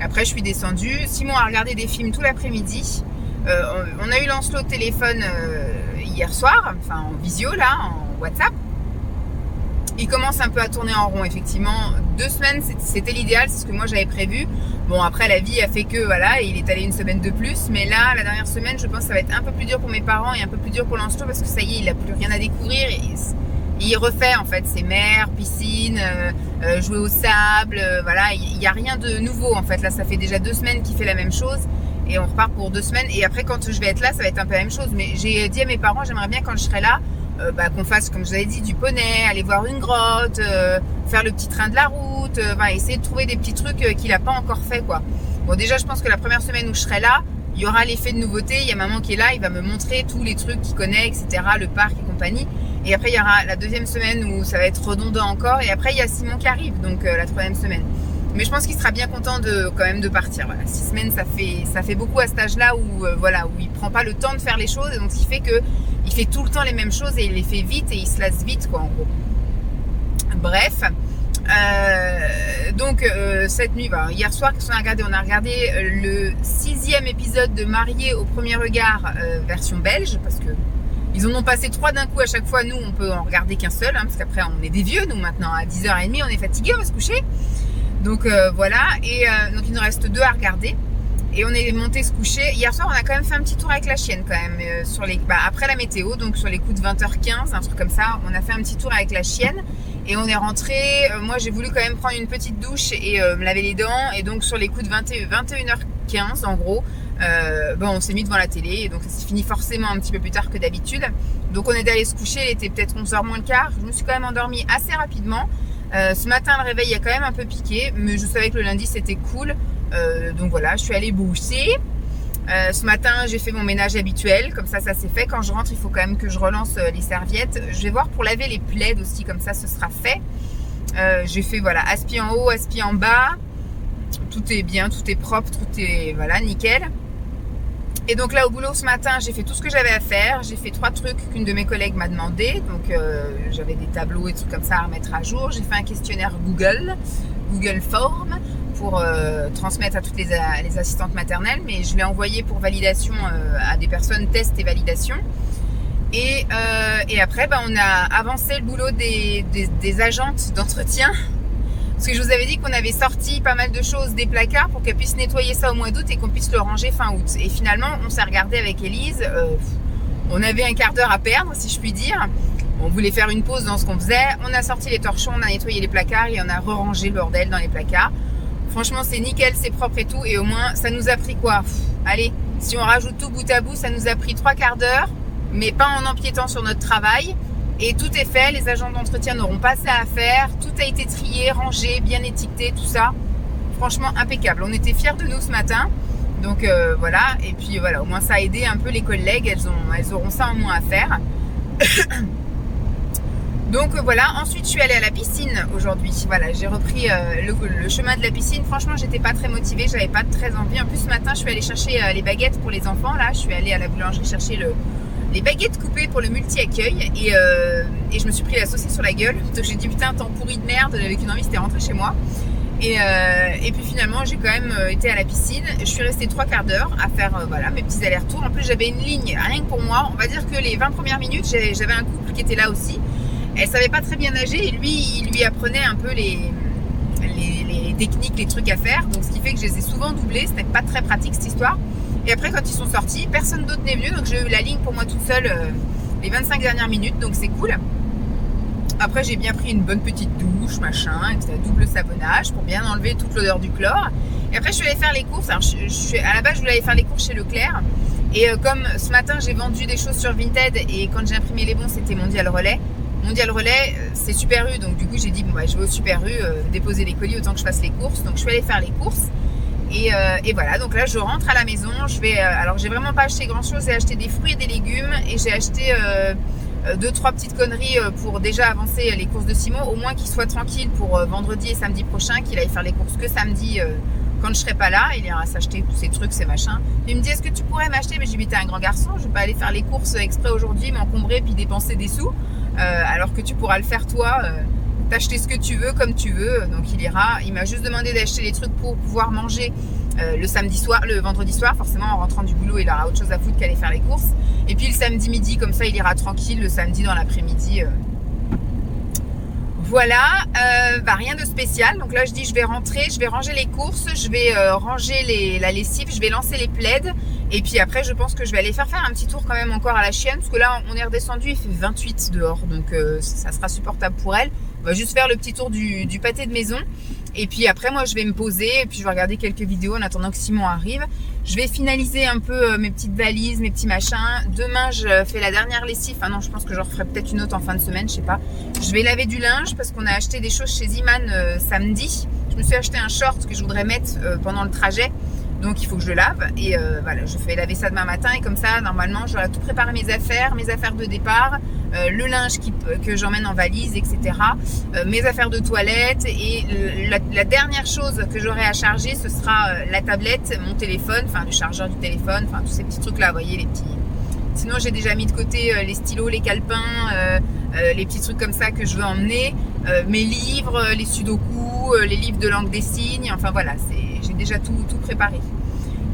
S1: Après, je suis descendue. Simon a regardé des films tout l'après-midi. On a eu Lancelot au téléphone hier soir, enfin en visio là, en WhatsApp. Il commence un peu à tourner en rond, effectivement. 2 semaines, c'était l'idéal, c'est ce que moi j'avais prévu. Bon, après la vie a fait que voilà, il est allé une semaine de plus. Mais là, la dernière semaine, je pense que ça va être un peu plus dur pour mes parents et un peu plus dur pour Lancelot parce que ça y est, il n'a plus rien à découvrir. Et il refait en fait ses mers, piscine, jouer au sable, voilà, il n'y a rien de nouveau en fait. Là, ça fait déjà 2 semaines qu'il fait la même chose et on repart pour 2 semaines. Et après, quand je vais être là, ça va être un peu la même chose. Mais j'ai dit à mes parents, j'aimerais bien quand je serai là, qu'on fasse, comme je vous avais dit, du poney, aller voir une grotte, faire le petit train de la route, essayer de trouver des petits trucs qu'il n'a pas encore fait, quoi. Bon, déjà, je pense que la première semaine où je serai là, il y aura l'effet de nouveauté. Il y a maman qui est là, il va me montrer tous les trucs qu'il connaît, etc., le parc et compagnie. Et après, il y aura la 2e semaine où ça va être redondant encore. Et après, il y a Simon qui arrive, donc la 3e semaine. Mais je pense qu'il sera bien content quand même de partir. Voilà, 6 semaines, ça fait beaucoup à cet âge-là où il prend pas le temps de faire les choses. Donc, ce qui fait que il fait tout le temps les mêmes choses et il les fait vite et il se lasse vite, quoi, en gros. Bref. Donc cette nuit, hier soir, qu'est-ce qu'on a regardé? On a regardé le 6e épisode de Mariés au premier regard, version belge, parce que ils en ont passé 3 d'un coup à chaque fois. Nous, on peut en regarder qu'un seul, hein, parce qu'après, on est des vieux. Nous, maintenant, à 10h30, on est fatigués, on va se coucher. Donc, voilà. Et donc, il nous reste 2 à regarder. Et on est monté se coucher. Hier soir, on a quand même fait un petit tour avec la chienne, quand même, après la météo, donc sur les coups de 20h15, un truc comme ça. On a fait un petit tour avec la chienne. Et on est rentré. Moi, j'ai voulu quand même prendre une petite douche et me laver les dents. Et donc, sur les coups de 21h15, en gros, on s'est mis devant la télé. Et donc, ça s'est fini forcément un petit peu plus tard que d'habitude. Donc, on est allé se coucher. Il était peut-être 11h moins le quart. Je me suis quand même endormie assez rapidement. Ce matin, le réveil a quand même un peu piqué. Mais je savais que le lundi, c'était cool. Donc, voilà, je suis allée bosser. Ce matin, j'ai fait mon ménage habituel. Comme ça c'est fait. Quand je rentre, il faut quand même que je relance les serviettes. Je vais voir pour laver les plaids aussi. Comme ça, ce sera fait. J'ai fait, voilà, aspi en haut, aspi en bas. Tout est bien, tout est propre, tout est, voilà, nickel. Et donc là, au boulot, ce matin, j'ai fait tout ce que j'avais à faire. J'ai fait 3 trucs qu'une de mes collègues m'a demandé. Donc, j'avais des tableaux et trucs comme ça à remettre à jour. J'ai fait un questionnaire Google Form, pour transmettre à toutes les assistantes maternelles, mais je l'ai envoyé pour validation à des personnes test et validation. Et après, on a avancé le boulot des agentes d'entretien. Parce que je vous avais dit qu'on avait sorti pas mal de choses des placards pour qu'elles puissent nettoyer ça au mois d'août et qu'on puisse le ranger fin août. Et finalement, on s'est regardé avec Élise. On avait un quart d'heure à perdre, si je puis dire. On voulait faire une pause dans ce qu'on faisait. On a sorti les torchons, on a nettoyé les placards et on a re-rangé le bordel dans les placards. Franchement, c'est nickel, c'est propre et tout. Et au moins, ça nous a pris quoi? Allez, si on rajoute tout bout à bout, ça nous a pris 3 quarts d'heure, mais pas en empiétant sur notre travail. Et tout est fait, les agents d'entretien n'auront pas ça à faire. Tout a été trié, rangé, bien étiqueté, tout ça. Franchement, impeccable. On était fiers de nous ce matin. Donc voilà, et puis voilà, au moins ça a aidé un peu les collègues. Elles auront ça en moins à faire. Donc voilà, ensuite je suis allée à la piscine aujourd'hui. Voilà, j'ai repris le chemin de la piscine. Franchement, j'étais pas très motivée, j'avais pas très envie. En plus, ce matin, je suis allée chercher les baguettes pour les enfants. Là, je suis allée à la boulangerie chercher les baguettes coupées pour le multi-accueil. Et je me suis pris la saucisse sur la gueule. Donc j'ai dit putain, temps pourri de merde, avec une envie, c'était rentrer chez moi. Et puis finalement, j'ai quand même été à la piscine. Je suis restée 3/4 d'heure à faire voilà, mes petits allers-retours. En plus, j'avais une ligne rien que pour moi. On va dire que les 20 premières minutes, j'avais un couple qui était là aussi. Elle savait pas très bien nager et lui, il lui apprenait un peu les techniques, les trucs à faire. Donc ce qui fait que je les ai souvent doublés. C'était pas très pratique cette histoire. Et après, quand ils sont sortis, personne d'autre n'est venu. Donc j'ai eu la ligne pour moi toute seule les 25 dernières minutes. Donc c'est cool. Après, j'ai bien pris une bonne petite douche, machin, avec un double savonnage pour bien enlever toute l'odeur du chlore. Et après, je suis allée faire les courses. Alors, à la base, je voulais aller faire les courses chez Leclerc. Et comme ce matin, j'ai vendu des choses sur Vinted et quand j'ai imprimé les bons, c'était Mondial Relais. Mondial Relais, c'est Super U. Donc, du coup, j'ai dit, bon, bah, je vais au Super U déposer les colis autant que je fasse les courses. Donc, je suis allée faire les courses. Et voilà, donc là, je rentre à la maison. Alors, j'ai vraiment pas acheté grand-chose. J'ai acheté des fruits et des légumes et j'ai acheté 2-3 petites conneries pour déjà avancer les courses de Simon, au moins qu'il soit tranquille pour vendredi et samedi prochain, qu'il aille faire les courses que samedi quand je serai pas là. Il ira s'acheter tous ces trucs, ces machins. Il me dit, est-ce que tu pourrais m'acheter? Mais j'ai dit, t'es un grand garçon, je vais pas aller faire les courses exprès aujourd'hui, m'encombrer puis dépenser des sous, alors que tu pourras le faire toi, t'acheter ce que tu veux comme tu veux. Donc il ira. Il m'a juste demandé d'acheter les trucs pour pouvoir manger le vendredi soir. Forcément, en rentrant du boulot, il aura autre chose à foutre qu'aller faire les courses. Et puis le samedi midi, comme ça, il ira tranquille le samedi dans l'après-midi. Voilà, rien de spécial. Donc là, je dis, je vais rentrer, je vais ranger les courses, je vais ranger la lessive, je vais lancer les plaids. Et puis après, je pense que je vais aller faire un petit tour quand même encore à la chienne. Parce que là, on est redescendu, il fait 28 dehors. Donc ça sera supportable pour elle. On va juste faire le petit tour du pâté de maison. Et puis après, moi, je vais me poser et puis je vais regarder quelques vidéos en attendant que Simon arrive. Je vais finaliser un peu mes petites valises, mes petits machins. Demain, je fais la dernière lessive. Enfin non, je pense que j'en referai peut-être une autre en fin de semaine, je sais pas. Je vais laver du linge parce qu'on a acheté des choses chez Iman samedi. Je me suis acheté un short que je voudrais mettre pendant le trajet. Donc il faut que je le lave et voilà, je fais laver ça demain matin et comme ça, normalement, j'aurai tout préparé mes affaires de départ, le linge que j'emmène en valise, etc. Mes affaires de toilette et la dernière chose que j'aurai à charger, ce sera la tablette, mon téléphone, enfin le chargeur du téléphone, enfin tous ces petits trucs là, vous voyez les petits. Sinon, j'ai déjà mis de côté les stylos, les calepins, les petits trucs comme ça que je veux emmener, mes livres, les sudoku, les livres de langue des signes, enfin voilà, j'ai déjà tout préparé.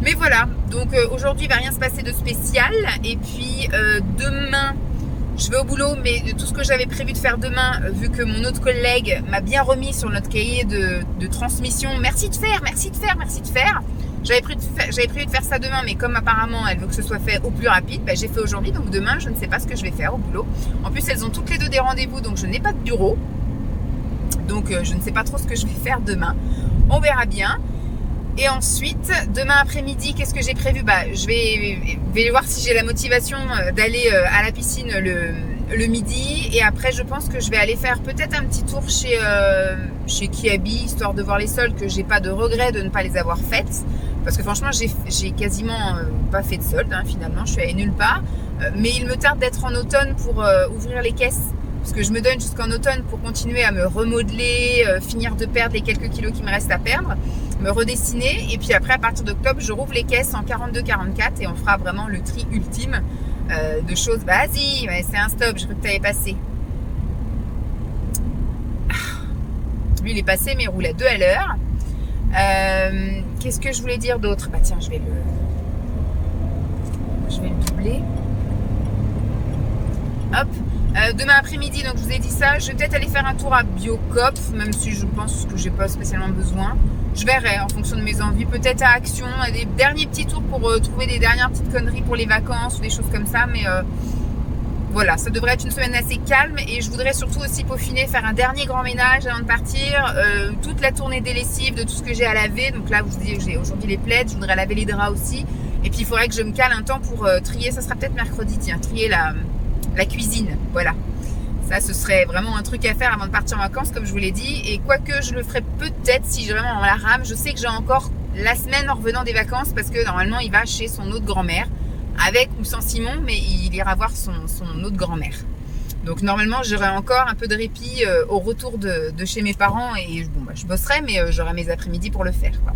S1: Mais voilà, donc aujourd'hui il va rien se passer de spécial. Et puis demain, je vais au boulot, mais tout ce que j'avais prévu de faire demain, vu que mon autre collègue m'a bien remis sur notre cahier de transmission, merci de faire. J'avais prévu de faire ça demain, mais comme apparemment elle veut que ce soit fait au plus rapide, j'ai fait aujourd'hui. Donc demain, je ne sais pas ce que je vais faire au boulot. En plus, elles ont toutes les deux des rendez-vous, donc je n'ai pas de bureau. Donc je ne sais pas trop ce que je vais faire demain. On verra bien. Et ensuite, demain après-midi, qu'est-ce que j'ai prévu? Je vais voir si j'ai la motivation d'aller à la piscine le midi. Et après, je pense que je vais aller faire peut-être un petit tour chez Kiabi, histoire de voir les soldes, que j'ai pas de regret de ne pas les avoir faites. Parce que franchement, j'ai quasiment pas fait de soldes, finalement. Je suis allée nulle part. Mais il me tarde d'être en automne pour ouvrir les caisses. Parce que je me donne jusqu'en automne pour continuer à me remodeler, finir de perdre les quelques kilos qui me restent à perdre, me redessiner. Et puis après, à partir d'octobre, je rouvre les caisses en 42-44 et on fera vraiment le tri ultime de choses. Vas-y, c'est un stop, je veux que tu avais passé. Lui, il est passé, mais il roule à 2 à l'heure. Qu'est-ce que je voulais dire d'autre? Tiens, je vais le doubler. Hop. Demain après-midi, donc je vous ai dit ça, je vais peut-être aller faire un tour à Biocop, même si je pense que j'ai pas spécialement besoin. Je verrai en fonction de mes envies, peut-être à Action, à des derniers petits tours pour trouver des dernières petites conneries pour les vacances ou des choses comme ça, mais voilà, ça devrait être une semaine assez calme et je voudrais surtout aussi peaufiner, faire un dernier grand ménage avant de partir, toute la tournée des lessives, de tout ce que j'ai à laver. Donc là, vous dis, j'ai aujourd'hui les plaids, je voudrais laver les draps aussi. Et puis il faudrait que je me cale un temps pour trier, ça sera peut-être mercredi, tiens, trier la cuisine, voilà. Ça, ce serait vraiment un truc à faire avant de partir en vacances, comme je vous l'ai dit. Et quoique je le ferai peut-être si j'ai vraiment dans la rame, je sais que j'ai encore la semaine en revenant des vacances parce que normalement, il va chez son autre grand-mère, avec ou sans Simon, mais il ira voir son autre grand-mère. Donc normalement, j'aurai encore un peu de répit au retour de chez mes parents et bon, bah, je bosserai, mais j'aurai mes après-midi pour le faire, quoi.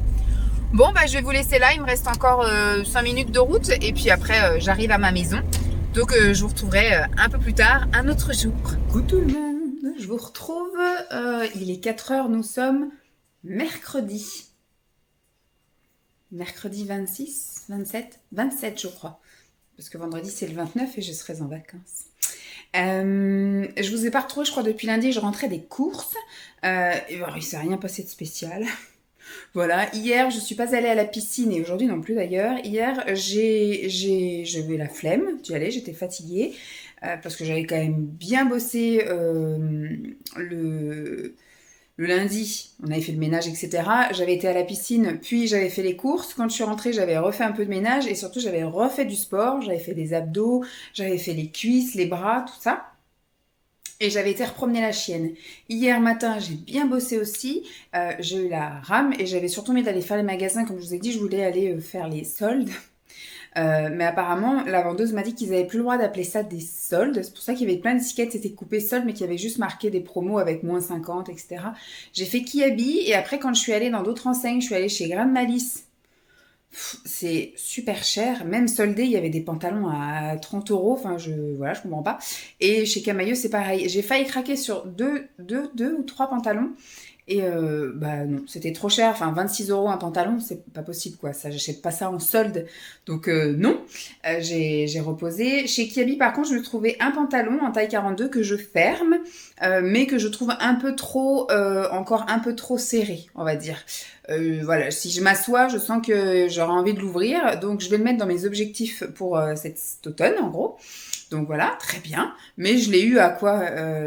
S1: Bon, bah, je vais vous laisser là. Il me reste encore 5 minutes de route et puis après, j'arrive à ma maison. Donc, je vous retrouverai un peu plus tard, un autre jour. Coucou tout le monde, je vous retrouve. Il est 4 heures, nous sommes mercredi. Mercredi 26, 27, 27 je crois. Parce que vendredi c'est le 29 et je serai en vacances. Je vous ai pas retrouvé, je crois, depuis lundi. Je rentrais des courses. Et bon, il s'est rien passé de spécial. Voilà, hier je suis pas allée à la piscine et aujourd'hui non plus d'ailleurs. Hier j'avais la flemme d'y aller, j'étais fatiguée parce que j'avais quand même bien bossé le lundi. On avait fait le ménage, etc. J'avais été à la piscine, puis j'avais fait les courses. Quand je suis rentrée, j'avais refait un peu de ménage et surtout j'avais refait du sport. J'avais fait des abdos, j'avais fait les cuisses, les bras, tout ça. Et j'avais été repromener la chienne. Hier matin, j'ai bien bossé aussi. J'ai eu la rame et j'avais surtout envie d'aller faire les magasins. Comme je vous ai dit, je voulais aller faire les soldes. Mais apparemment, la vendeuse m'a dit qu'ils n'avaient plus le droit d'appeler ça des soldes. C'est pour ça qu'il y avait plein d'étiquettes, c'était coupé soldes, mais qu'il y avait juste marqué des promos avec moins 50, etc. J'ai fait Kiabi et après, quand je suis allée dans d'autres enseignes, je suis allée chez Grain de Malice. C'est super cher, même soldé, il y avait des pantalons à 30 euros, enfin je comprends pas. Et chez Camailleux c'est pareil, j'ai failli craquer sur deux ou trois pantalons et bah non, c'était trop cher, enfin 26 euros un pantalon, c'est pas possible quoi, ça j'achète pas ça en solde, donc non, j'ai reposé. Chez Kiabi par contre je me trouvais un pantalon en taille 42 que je ferme, mais que je trouve un peu trop, encore un peu trop serré, on va dire. Voilà, si je m'assois, je sens que j'aurai envie de l'ouvrir, donc je vais le mettre dans mes objectifs pour cet automne, en gros. Donc voilà, très bien. Mais je l'ai eu à quoi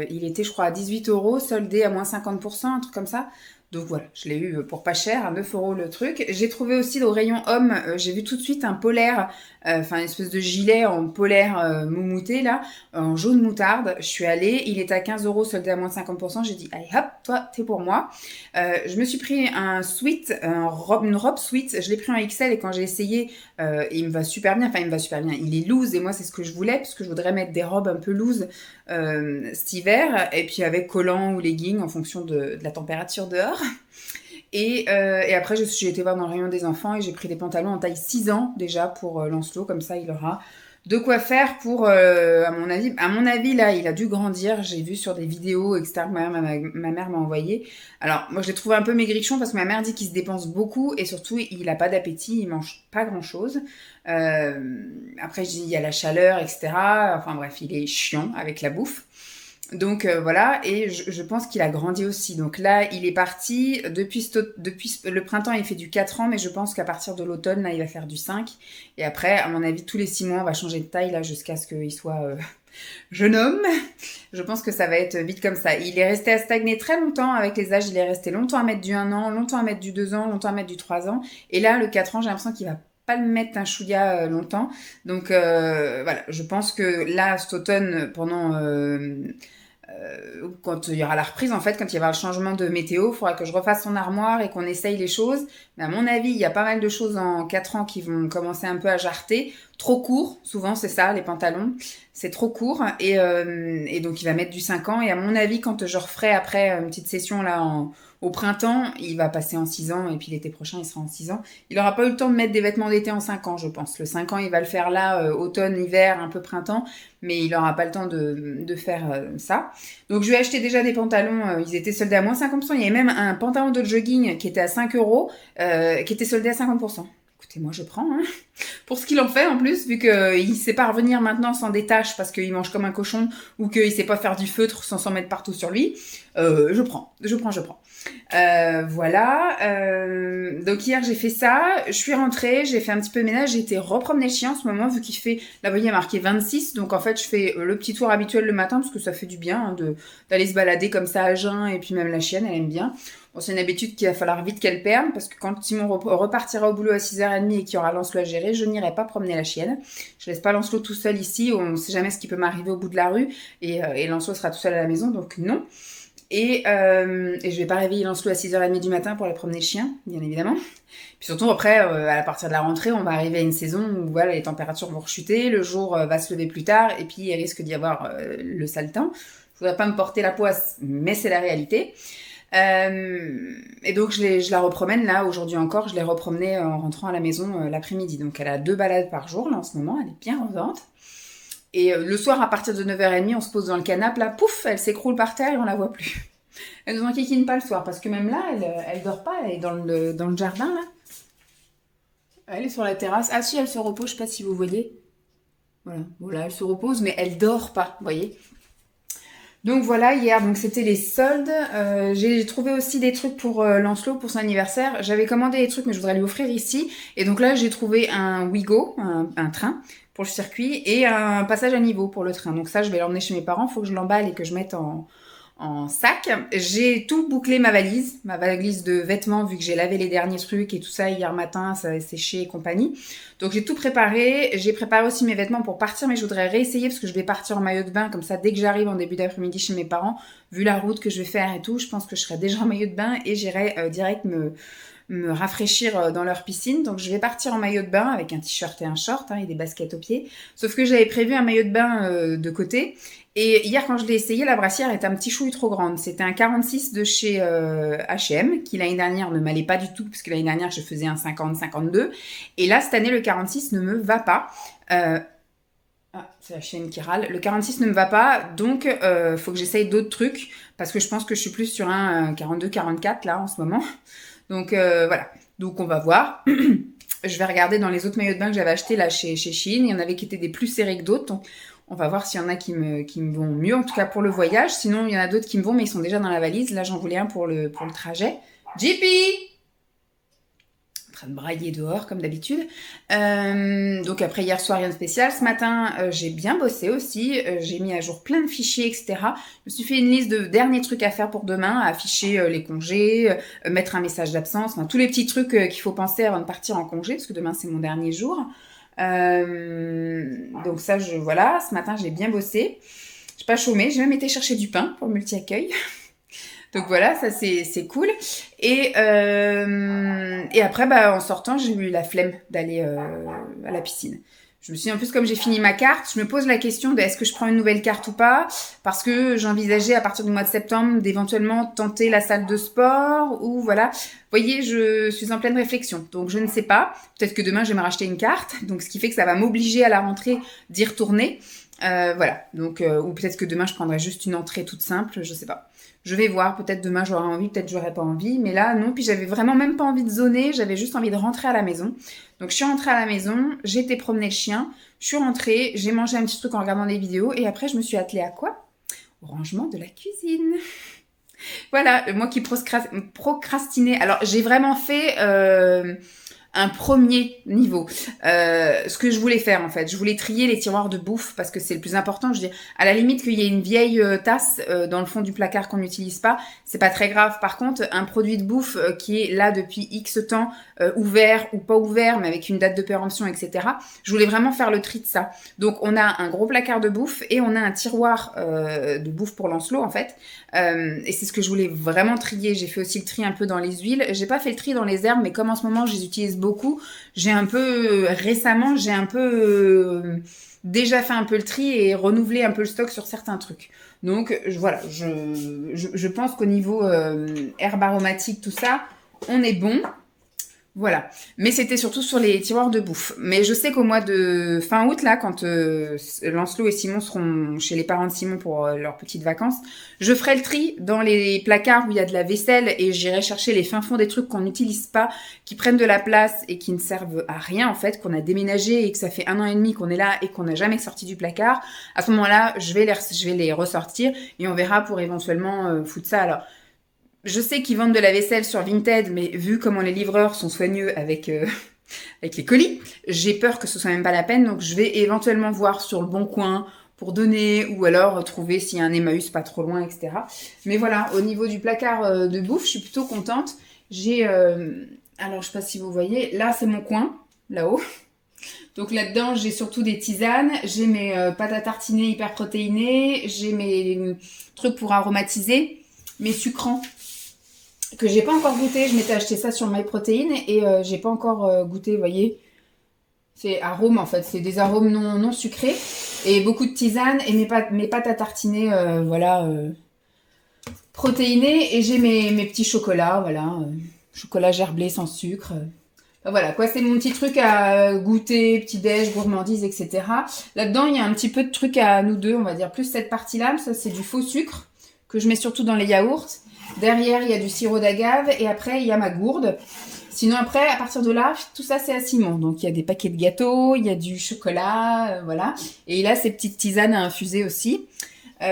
S1: il était, je crois, à 18 euros, soldé à moins 50%, un truc comme ça. Donc voilà, je l'ai eu pour pas cher, à 9 euros le truc. J'ai trouvé aussi au rayon homme, j'ai vu tout de suite un polaire, enfin une espèce de gilet en polaire moumouté là, en jaune moutarde. Je suis allée, il était à 15 euros, soldé à moins 50%. J'ai dit, allez hop, toi, t'es pour moi. Je me suis pris un sweat, une robe sweat. Je l'ai pris en XL et quand j'ai essayé, il me va super bien. Enfin, il me va super bien. Il est loose et moi, c'est ce que je voulais parce que je voudrais mettre des robes un peu loose cet hiver. Et puis avec collant ou legging en fonction de la température dehors. Et après, j'ai été voir dans le rayon des enfants et j'ai pris des pantalons en taille 6 ans déjà pour Lancelot. Comme ça, il aura de quoi faire pour, à mon avis, là, il a dû grandir. J'ai vu sur des vidéos, etc., que ma mère m'a envoyé. Alors, moi, je l'ai trouvé un peu maigrichon parce que ma mère dit qu'il se dépense beaucoup et surtout, il a pas d'appétit, il mange pas grand-chose. Après, je dis, il y a la chaleur, etc. Enfin bref, il est chiant avec la bouffe. Donc voilà, et je pense qu'il a grandi aussi. Donc là, il est parti, depuis le printemps, il fait du 4 ans, mais je pense qu'à partir de l'automne, là, il va faire du 5. Et après, à mon avis, tous les 6 mois, on va changer de taille, là, jusqu'à ce qu'il soit jeune homme. Je pense que ça va être vite comme ça. Il est resté à stagner très longtemps avec les âges, il est resté longtemps à mettre du 1 an, longtemps à mettre du 2 ans, longtemps à mettre du 3 ans. Et là, le 4 ans, j'ai l'impression qu'il va pas le mettre un chouïa longtemps. Donc voilà, je pense que là, cet automne, pendant... quand il y aura la reprise, en fait, quand il y aura le changement de météo, il faudra que je refasse son armoire et qu'on essaye les choses. Mais à mon avis, il y a pas mal de choses en 4 ans qui vont commencer un peu à jarter. Trop court, souvent c'est ça, les pantalons. C'est trop court. Et donc il va mettre du 5 ans. Et à mon avis, quand je referai après une petite session là au printemps, il va passer en 6 ans. Et puis l'été prochain, il sera en 6 ans. Il n'aura pas eu le temps de mettre des vêtements d'été en 5 ans, je pense. Le 5 ans, il va le faire là, automne, hiver, un peu printemps. Mais il n'aura pas le temps de faire ça. Donc je lui ai acheté déjà des pantalons. Ils étaient soldés à moins 50%. Il y avait même un pantalon de jogging qui était à 5 euros, qui était soldé à 50%. Écoutez, moi je prends, hein. Pour ce qu'il en fait en plus, vu qu'il sait pas revenir maintenant sans des taches parce qu'il mange comme un cochon ou qu'il sait pas faire du feutre sans s'en mettre partout sur lui, je prends. Voilà. Donc hier j'ai fait ça, je suis rentrée, j'ai fait un petit peu de ménage, j'ai été repromener le chien en ce moment vu qu'il fait, là vous voyez, il y a marqué 26, donc en fait je fais le petit tour habituel le matin parce que ça fait du bien hein, d'aller se balader comme ça à jeun et puis même la chienne elle aime bien. Bon, c'est une habitude qu'il va falloir vite qu'elle perde parce que quand Simon repartira au boulot à 6h30 et qu'il y aura Lancelot à gérer, je n'irai pas promener la chienne. Je laisse pas Lancelot tout seul ici, on ne sait jamais ce qui peut m'arriver au bout de la rue et Lancelot sera tout seul à la maison, donc non. Et je vais pas réveiller Lancelot à 6h30 du matin pour aller promener le chien, bien évidemment. Puis surtout, après, à partir de la rentrée, on va arriver à une saison où voilà, les températures vont rechuter, le jour va se lever plus tard, et puis il risque d'y avoir le sale temps. Je voudrais pas me porter la poisse, mais c'est la réalité. Et donc je la repromène là, aujourd'hui encore, je l'ai repromenée en rentrant à la maison l'après-midi. Donc elle a 2 balades par jour là en ce moment, elle est bien revente. Et le soir, à partir de 9h30, on se pose dans le canapé, là, pouf, elle s'écroule par terre et on la voit plus. Elle nous enquiquine pas le soir, parce que même là, elle dort pas, elle est dans le jardin, là. Elle est sur la terrasse. Ah si, elle se repose, je sais pas si vous voyez. Voilà, elle se repose, mais elle dort pas, vous voyez. Donc voilà, hier, donc c'était les soldes. J'ai trouvé aussi des trucs pour Lancelot, pour son anniversaire. J'avais commandé des trucs, mais je voudrais lui offrir ici. Et donc là, j'ai trouvé un Ouigo, un train, pour le circuit, et un passage à niveau pour le train. Donc ça, je vais l'emmener chez mes parents. Il faut que je l'emballe et que je mette en sac. J'ai tout bouclé ma valise de vêtements, vu que j'ai lavé les derniers trucs et tout ça hier matin, ça a séché et compagnie. Donc j'ai tout préparé. J'ai préparé aussi mes vêtements pour partir, mais je voudrais réessayer parce que je vais partir en maillot de bain, comme ça dès que j'arrive en début d'après-midi chez mes parents, vu la route que je vais faire et tout, je pense que je serai déjà en maillot de bain et j'irai direct me rafraîchir dans leur piscine. Donc je vais partir en maillot de bain avec un t-shirt et un short et des baskets aux pieds. Sauf que j'avais prévu un maillot de bain de côté. Et hier, quand je l'ai essayé, la brassière était un petit chouille trop grande. C'était un 46 de chez H&M, qui l'année dernière ne m'allait pas du tout, parce que l'année dernière, je faisais un 50-52. Et là, cette année, le 46 ne me va pas. C'est la chienne qui râle. Le 46 ne me va pas, donc faut que j'essaye d'autres trucs, parce que je pense que je suis plus sur un 42-44 là en ce moment. Donc voilà, donc on va voir. Je vais regarder dans les autres maillots de bain que j'avais achetés là chez Shein. Il y en avait qui étaient des plus serrés que d'autres, donc on va voir s'il y en a qui me vont mieux, en tout cas pour le voyage. Sinon, il y en a d'autres qui me vont, mais ils sont déjà dans la valise. Là, j'en voulais un pour le trajet. JP! En train de brailler dehors, comme d'habitude. Donc après, hier soir, rien de spécial. Ce matin, j'ai bien bossé aussi. J'ai mis à jour plein de fichiers, etc. Je me suis fait une liste de derniers trucs à faire pour demain, afficher les congés, mettre un message d'absence, enfin, tous les petits trucs qu'il faut penser avant de partir en congé, parce que demain, c'est mon dernier jour. Donc ça, voilà, ce matin, j'ai bien bossé. J'ai pas chômé, j'ai même été chercher du pain pour multi-accueil. Donc voilà, ça c'est cool. Et après, en sortant, j'ai eu la flemme d'aller à la piscine. Je me suis dit, en plus, comme j'ai fini ma carte, je me pose la question de est-ce que je prends une nouvelle carte ou pas, parce que j'envisageais à partir du mois de septembre d'éventuellement tenter la salle de sport ou voilà. Vous voyez, je suis en pleine réflexion, donc je ne sais pas. Peut-être que demain, je vais me racheter une carte, donc ce qui fait que ça va m'obliger à la rentrée d'y retourner. Voilà, donc ou peut-être que demain, je prendrai juste une entrée toute simple, je sais pas. Je vais voir, peut-être demain j'aurai envie, peut-être j'aurai pas envie, mais là non, puis j'avais vraiment même pas envie de zoner, j'avais juste envie de rentrer à la maison. Donc je suis rentrée à la maison, j'ai été promener le chien, je suis rentrée, j'ai mangé un petit truc en regardant des vidéos, et après je me suis attelée à quoi? Au rangement de la cuisine. Voilà, moi qui procrastinais. Alors j'ai vraiment fait un premier niveau. Ce que je voulais faire en fait, je voulais trier les tiroirs de bouffe parce que c'est le plus important. Je dis à la limite qu'il y ait une vieille tasse dans le fond du placard qu'on n'utilise pas, c'est pas très grave. Par contre, un produit de bouffe qui est là depuis X temps, ouvert ou pas ouvert, mais avec une date de péremption, etc. Je voulais vraiment faire le tri de ça. Donc on a un gros placard de bouffe et on a un tiroir de bouffe pour Lancelot en fait. Et c'est ce que je voulais vraiment trier. J'ai fait aussi le tri un peu dans les huiles. J'ai pas fait le tri dans les herbes, mais comme en ce moment je les utilise beaucoup, j'ai un peu récemment déjà fait un peu le tri et renouvelé un peu le stock sur certains trucs. Donc voilà, je pense qu'au niveau herbes aromatiques, tout ça, on est bon. Voilà. Mais c'était surtout sur les tiroirs de bouffe. Mais je sais qu'au mois de fin août, là, quand Lancelot et Simon seront chez les parents de Simon pour leurs petites vacances, je ferai le tri dans les placards où il y a de la vaisselle et j'irai chercher les fins fonds des trucs qu'on n'utilise pas, qui prennent de la place et qui ne servent à rien, en fait, qu'on a déménagé et que ça fait 1 an et demi qu'on est là et qu'on n'a jamais sorti du placard. À ce moment-là, je vais les ressortir et on verra pour éventuellement foutre ça. Alors, je sais qu'ils vendent de la vaisselle sur Vinted, mais vu comment les livreurs sont soigneux avec les colis, j'ai peur que ce soit même pas la peine. Donc je vais éventuellement voir sur le Bon Coin pour donner ou alors trouver s'il y a un Emmaüs pas trop loin, etc. Mais voilà, au niveau du placard de bouffe, je suis plutôt contente. J'ai, alors je sais pas si vous voyez, là c'est mon coin, là-haut. Donc là-dedans, j'ai surtout des tisanes, j'ai mes pâtes à tartiner hyper protéinées, j'ai mes trucs pour aromatiser. mes sucrants que j'ai pas encore goûté. Je m'étais acheté ça sur MyProtein et j'ai pas encore goûté, vous voyez. C'est arômes en fait, c'est des arômes non sucrés et beaucoup de tisane et mes pâtes à tartiner, voilà, protéinées et j'ai mes petits chocolats, voilà, chocolat gerblé sans sucre. Voilà, quoi, c'est mon petit truc à goûter, petit déj, gourmandise, etc. Là-dedans, il y a un petit peu de trucs à nous deux, on va dire, plus cette partie-là, ça c'est du faux sucre que je mets surtout dans les yaourts. Derrière, il y a du sirop d'agave et après, il y a ma gourde. Sinon, après, à partir de là, tout ça, c'est à Simon. Donc, il y a des paquets de gâteaux, il y a du chocolat, voilà. Et il a ces petites tisanes à infuser aussi.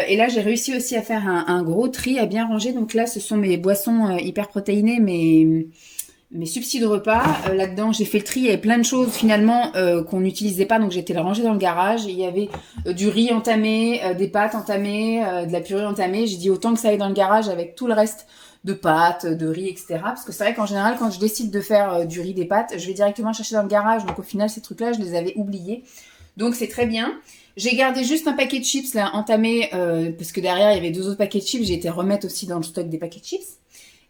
S1: Et là, j'ai réussi aussi à faire un gros tri, à bien ranger. Donc là, ce sont mes boissons hyper protéinées, mes subsides de repas. Là-dedans, j'ai fait le tri. Il y avait plein de choses, finalement, qu'on n'utilisait pas. Donc, j'ai été les ranger dans le garage. Et il y avait du riz entamé, des pâtes entamées, de la purée entamée. J'ai dit autant que ça aille dans le garage avec tout le reste de pâtes, de riz, etc. Parce que c'est vrai qu'en général, quand je décide de faire du riz, des pâtes, je vais directement chercher dans le garage. Donc au final, ces trucs-là, je les avais oubliés. Donc c'est très bien. J'ai gardé juste un paquet de chips là, entamé, parce que derrière, il y avait 2 autres paquets de chips. J'ai été remettre aussi dans le stock des paquets de chips.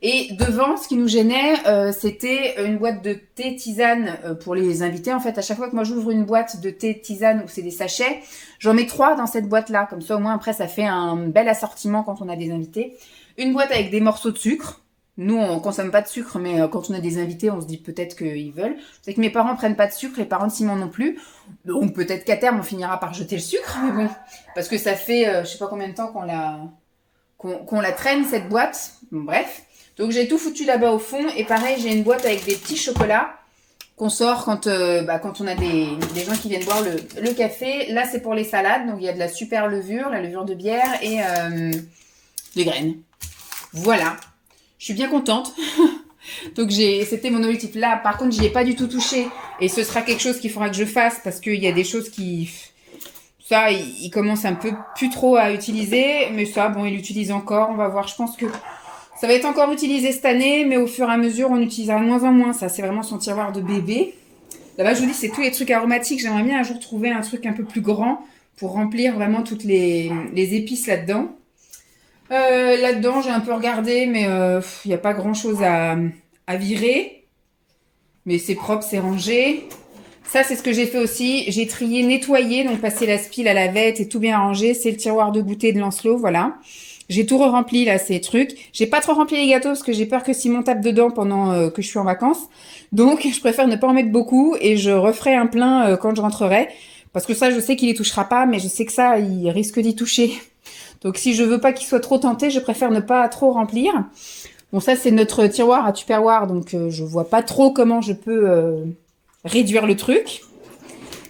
S1: Et devant, ce qui nous gênait, c'était une boîte de thé tisane pour les invités. En fait, à chaque fois que moi j'ouvre une boîte de thé tisane où c'est des sachets, j'en mets 3 dans cette boîte-là. Comme ça, au moins, après, ça fait un bel assortiment quand on a des invités. Une boîte avec des morceaux de sucre. Nous, on consomme pas de sucre, mais quand on a des invités, on se dit peut-être qu'ils veulent. C'est que mes parents prennent pas de sucre, les parents de Simon non plus. Donc peut-être qu'à terme, on finira par jeter le sucre, mais bon. Parce que ça fait, je sais pas combien de temps qu'on la traîne, cette boîte. Bon, bref. Donc j'ai tout foutu là-bas au fond. Et pareil, j'ai une boîte avec des petits chocolats qu'on sort quand on a des gens qui viennent boire le café. Là, c'est pour les salades. Donc il y a de la super levure, la levure de bière et des graines. Voilà. Je suis bien contente. Donc c'était mon objectif. Là, par contre, j'y ai pas du tout touché. Et ce sera quelque chose qu'il faudra que je fasse parce qu'il y a des choses qui... Ça, il commence un peu plus trop à utiliser. Mais ça, bon, il l'utilise encore. On va voir. Je pense que ça va être encore utilisé cette année. Mais au fur et à mesure, on utilisera de moins en moins. Ça, c'est vraiment son tiroir de bébé. Là-bas, je vous dis, c'est tous les trucs aromatiques. J'aimerais bien un jour trouver un truc un peu plus grand pour remplir vraiment toutes les épices là-dedans. Là-dedans, j'ai un peu regardé, mais il n'y a pas grand-chose à virer. Mais c'est propre, c'est rangé. Ça, c'est ce que j'ai fait aussi. J'ai trié, nettoyé, donc passé la spile à la lavette et tout bien rangé. C'est le tiroir de goûter de Lancelot, voilà. J'ai tout re-rempli, là, ces trucs. J'ai pas trop rempli les gâteaux parce que j'ai peur que Simon tape dedans pendant que je suis en vacances. Donc, je préfère ne pas en mettre beaucoup et je referai un plein quand je rentrerai. Parce que ça, je sais qu'il les touchera pas, mais je sais que ça, il risque d'y toucher. Donc, si je veux pas qu'il soit trop tenté, je préfère ne pas trop remplir. Bon, ça, c'est notre tiroir à Tupperware, donc je vois pas trop comment je peux réduire le truc.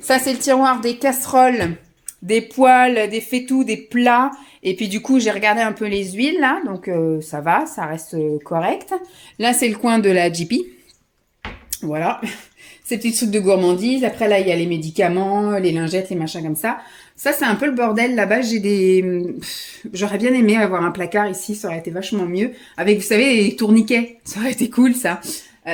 S1: Ça, c'est le tiroir des casseroles, des poêles, des fétous, des plats. Et puis, du coup, j'ai regardé un peu les huiles, là. Donc, ça va, ça reste correct. Là, c'est le coin de la JP. Voilà. Ces petits trucs de gourmandise. Après, là, il y a les médicaments, les lingettes, les machins comme ça. Ça, c'est un peu le bordel. Là-bas, j'aurais bien aimé avoir un placard ici. Ça aurait été vachement mieux. Avec, vous savez, les tourniquets. Ça aurait été cool, ça.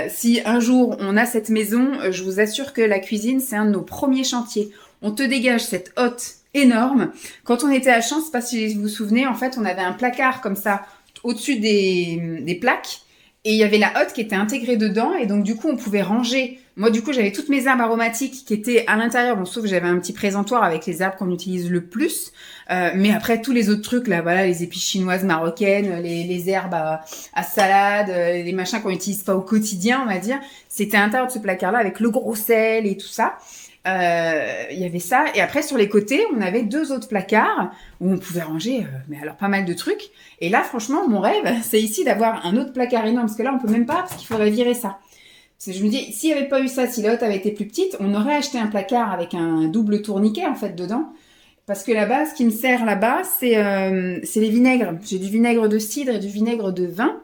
S1: Si un jour, on a cette maison, je vous assure que la cuisine, c'est un de nos premiers chantiers. On te dégage cette hotte énorme. Quand on était à Champs, je sais pas si vous vous souvenez, en fait, on avait un placard comme ça, au-dessus des plaques. Et il y avait la hotte qui était intégrée dedans. Et donc, du coup, on pouvait ranger. Moi, du coup, j'avais toutes mes herbes aromatiques qui étaient à l'intérieur. Bon, sauf que j'avais un petit présentoir avec les herbes qu'on utilise le plus. Mais après, tous les autres trucs, là, voilà, les épices chinoises, marocaines, les herbes à salade, les machins qu'on n'utilise pas au quotidien, on va dire. C'était à l'intérieur de ce placard-là avec le gros sel et tout ça. Il y avait ça. Et après, sur les côtés, on avait 2 autres placards où on pouvait ranger, mais alors pas mal de trucs. Et là, franchement, mon rêve, c'est ici d'avoir un autre placard énorme. Parce que là, on peut même pas, parce qu'il faudrait virer ça. Parce que je me dis, s'il n'y avait pas eu ça, si la hotte avait été plus petite, on aurait acheté un placard avec un double tourniquet, en fait, dedans. Parce que là-bas, ce qui me sert là-bas, c'est les vinaigres. J'ai du vinaigre de cidre et du vinaigre de vin.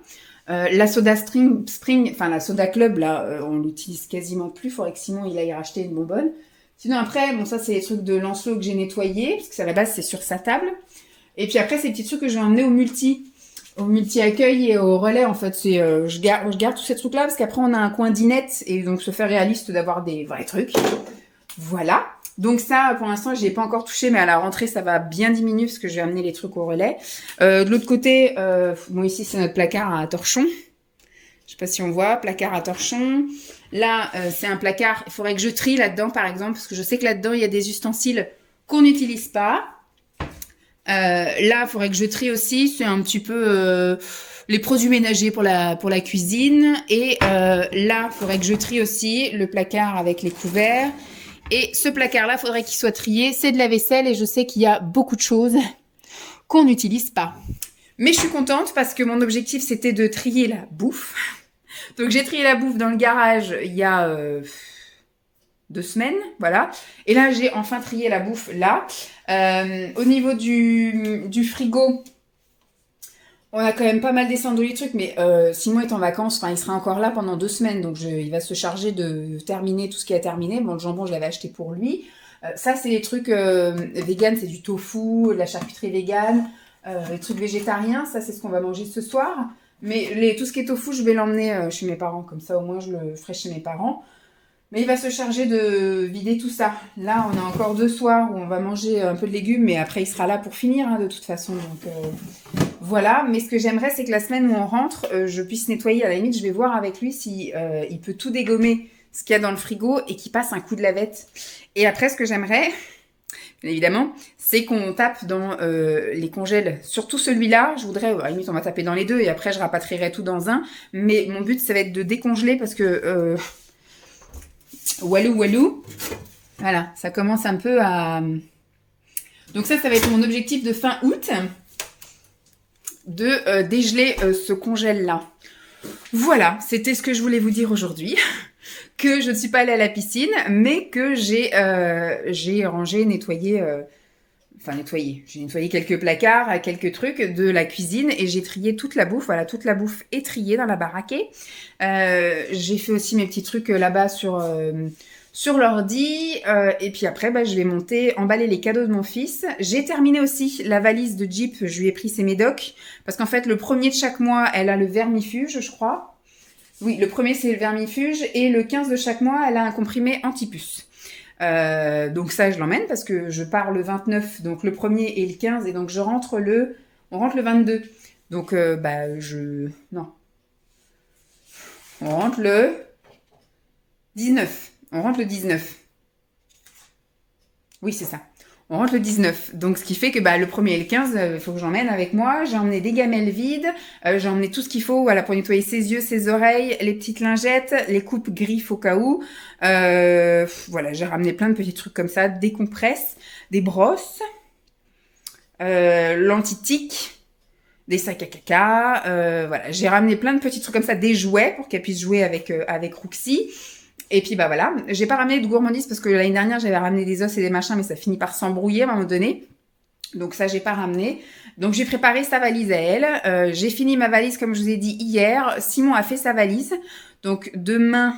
S1: La soda Spring, enfin la soda Club, là, on l'utilise quasiment plus. Faudrait que Simon, il aille racheter une bonbonne. Sinon, après, bon, ça, c'est les trucs de Lancelot que j'ai nettoyés, parce que à la base, c'est sur sa table. Et puis après, ces petits trucs que je vais emmener au multi-accueil et au relais, en fait. C'est, je garde tous ces trucs-là, parce qu'après, on a un coin dinette, et donc, se fait réaliste d'avoir des vrais trucs. Voilà. Donc ça, pour l'instant, j'y ai pas encore touché, mais à la rentrée, ça va bien diminuer parce que je vais amener les trucs au relais. De l'autre côté, bon, ici, c'est notre placard à torchons. Je sais pas si on voit, placard à torchons. Là, c'est un placard, il faudrait que je trie là-dedans, par exemple, parce que je sais que là-dedans, il y a des ustensiles qu'on n'utilise pas. Là, il faudrait que je trie aussi, c'est un petit peu les produits ménagers pour la cuisine. Et là, il faudrait que je trie aussi le placard avec les couverts. Et ce placard-là, il faudrait qu'il soit trié. C'est de la vaisselle et je sais qu'il y a beaucoup de choses qu'on n'utilise pas. Mais je suis contente parce que mon objectif, c'était de trier la bouffe. Donc, j'ai trié la bouffe dans le garage il y a 2 semaines, voilà. Et là, j'ai enfin trié la bouffe là. Au niveau du frigo, on a quand même pas mal descendu les trucs, mais Simon est en vacances, enfin il sera encore là pendant 2 semaines, donc il va se charger de terminer tout ce qui a terminé. Bon, le jambon, je l'avais acheté pour lui. Ça, c'est les trucs vegan, c'est du tofu, de la charcuterie vegan, les trucs végétariens, ça c'est ce qu'on va manger ce soir. Mais tout ce qui est tofu, je vais l'emmener chez mes parents, comme ça au moins je le ferai chez mes parents. Mais il va se charger de vider tout ça. Là, on a encore 2 soirs où on va manger un peu de légumes, mais après, il sera là pour finir, hein, de toute façon. Donc, voilà. Mais ce que j'aimerais, c'est que la semaine où on rentre, je puisse nettoyer. À la limite, je vais voir avec lui si il peut tout dégommer ce qu'il y a dans le frigo et qu'il passe un coup de lavette. Et après, ce que j'aimerais, bien évidemment, c'est qu'on tape dans les congèles. Surtout celui-là, je voudrais, à la limite, on va taper dans les deux et après, je rapatrierai tout dans un. Mais mon but, ça va être de décongeler parce que... walou. Voilà, ça commence un peu à... Donc ça va être mon objectif de fin août, de dégeler ce congèle-là. Voilà, c'était ce que je voulais vous dire aujourd'hui. Que je ne suis pas allée à la piscine, mais que j'ai rangé, nettoyé... j'ai nettoyé quelques placards, quelques trucs de la cuisine et j'ai trié toute la bouffe. Voilà, toute la bouffe est triée dans la baraquée. J'ai fait aussi mes petits trucs là-bas sur l'ordi. Et puis après, je vais emballer les cadeaux de mon fils. J'ai terminé aussi la valise de Jeep. Je lui ai pris ses médocs. Parce qu'en fait, le premier de chaque mois, elle a le vermifuge, je crois. Oui, le premier, c'est le vermifuge. Et le 15 de chaque mois, elle a un comprimé antipuce. Donc ça, je l'emmène parce que je pars le 29, donc le 1er et le 15, et donc on rentre le 22. Donc, non. On rentre le 19. On rentre le 19. Oui, c'est ça. On rentre le 19. Donc, ce qui fait que le 1er et le 15, il faut que j'emmène avec moi. J'ai emmené des gamelles vides. J'ai emmené tout ce qu'il faut pour nettoyer ses yeux, ses oreilles, les petites lingettes, les coupes griffes au cas où. J'ai ramené plein de petits trucs comme ça. Des compresses, des brosses, l'anti-tic, des sacs à caca. J'ai ramené plein de petits trucs comme ça. Des jouets pour qu'elle puisse jouer avec Roxy. Et puis voilà, j'ai pas ramené de gourmandise parce que l'année dernière j'avais ramené des os et des machins, mais ça finit par s'embrouiller à un moment donné. Donc ça j'ai pas ramené. Donc j'ai préparé sa valise à elle. J'ai fini ma valise comme je vous ai dit hier. Simon a fait sa valise. Donc demain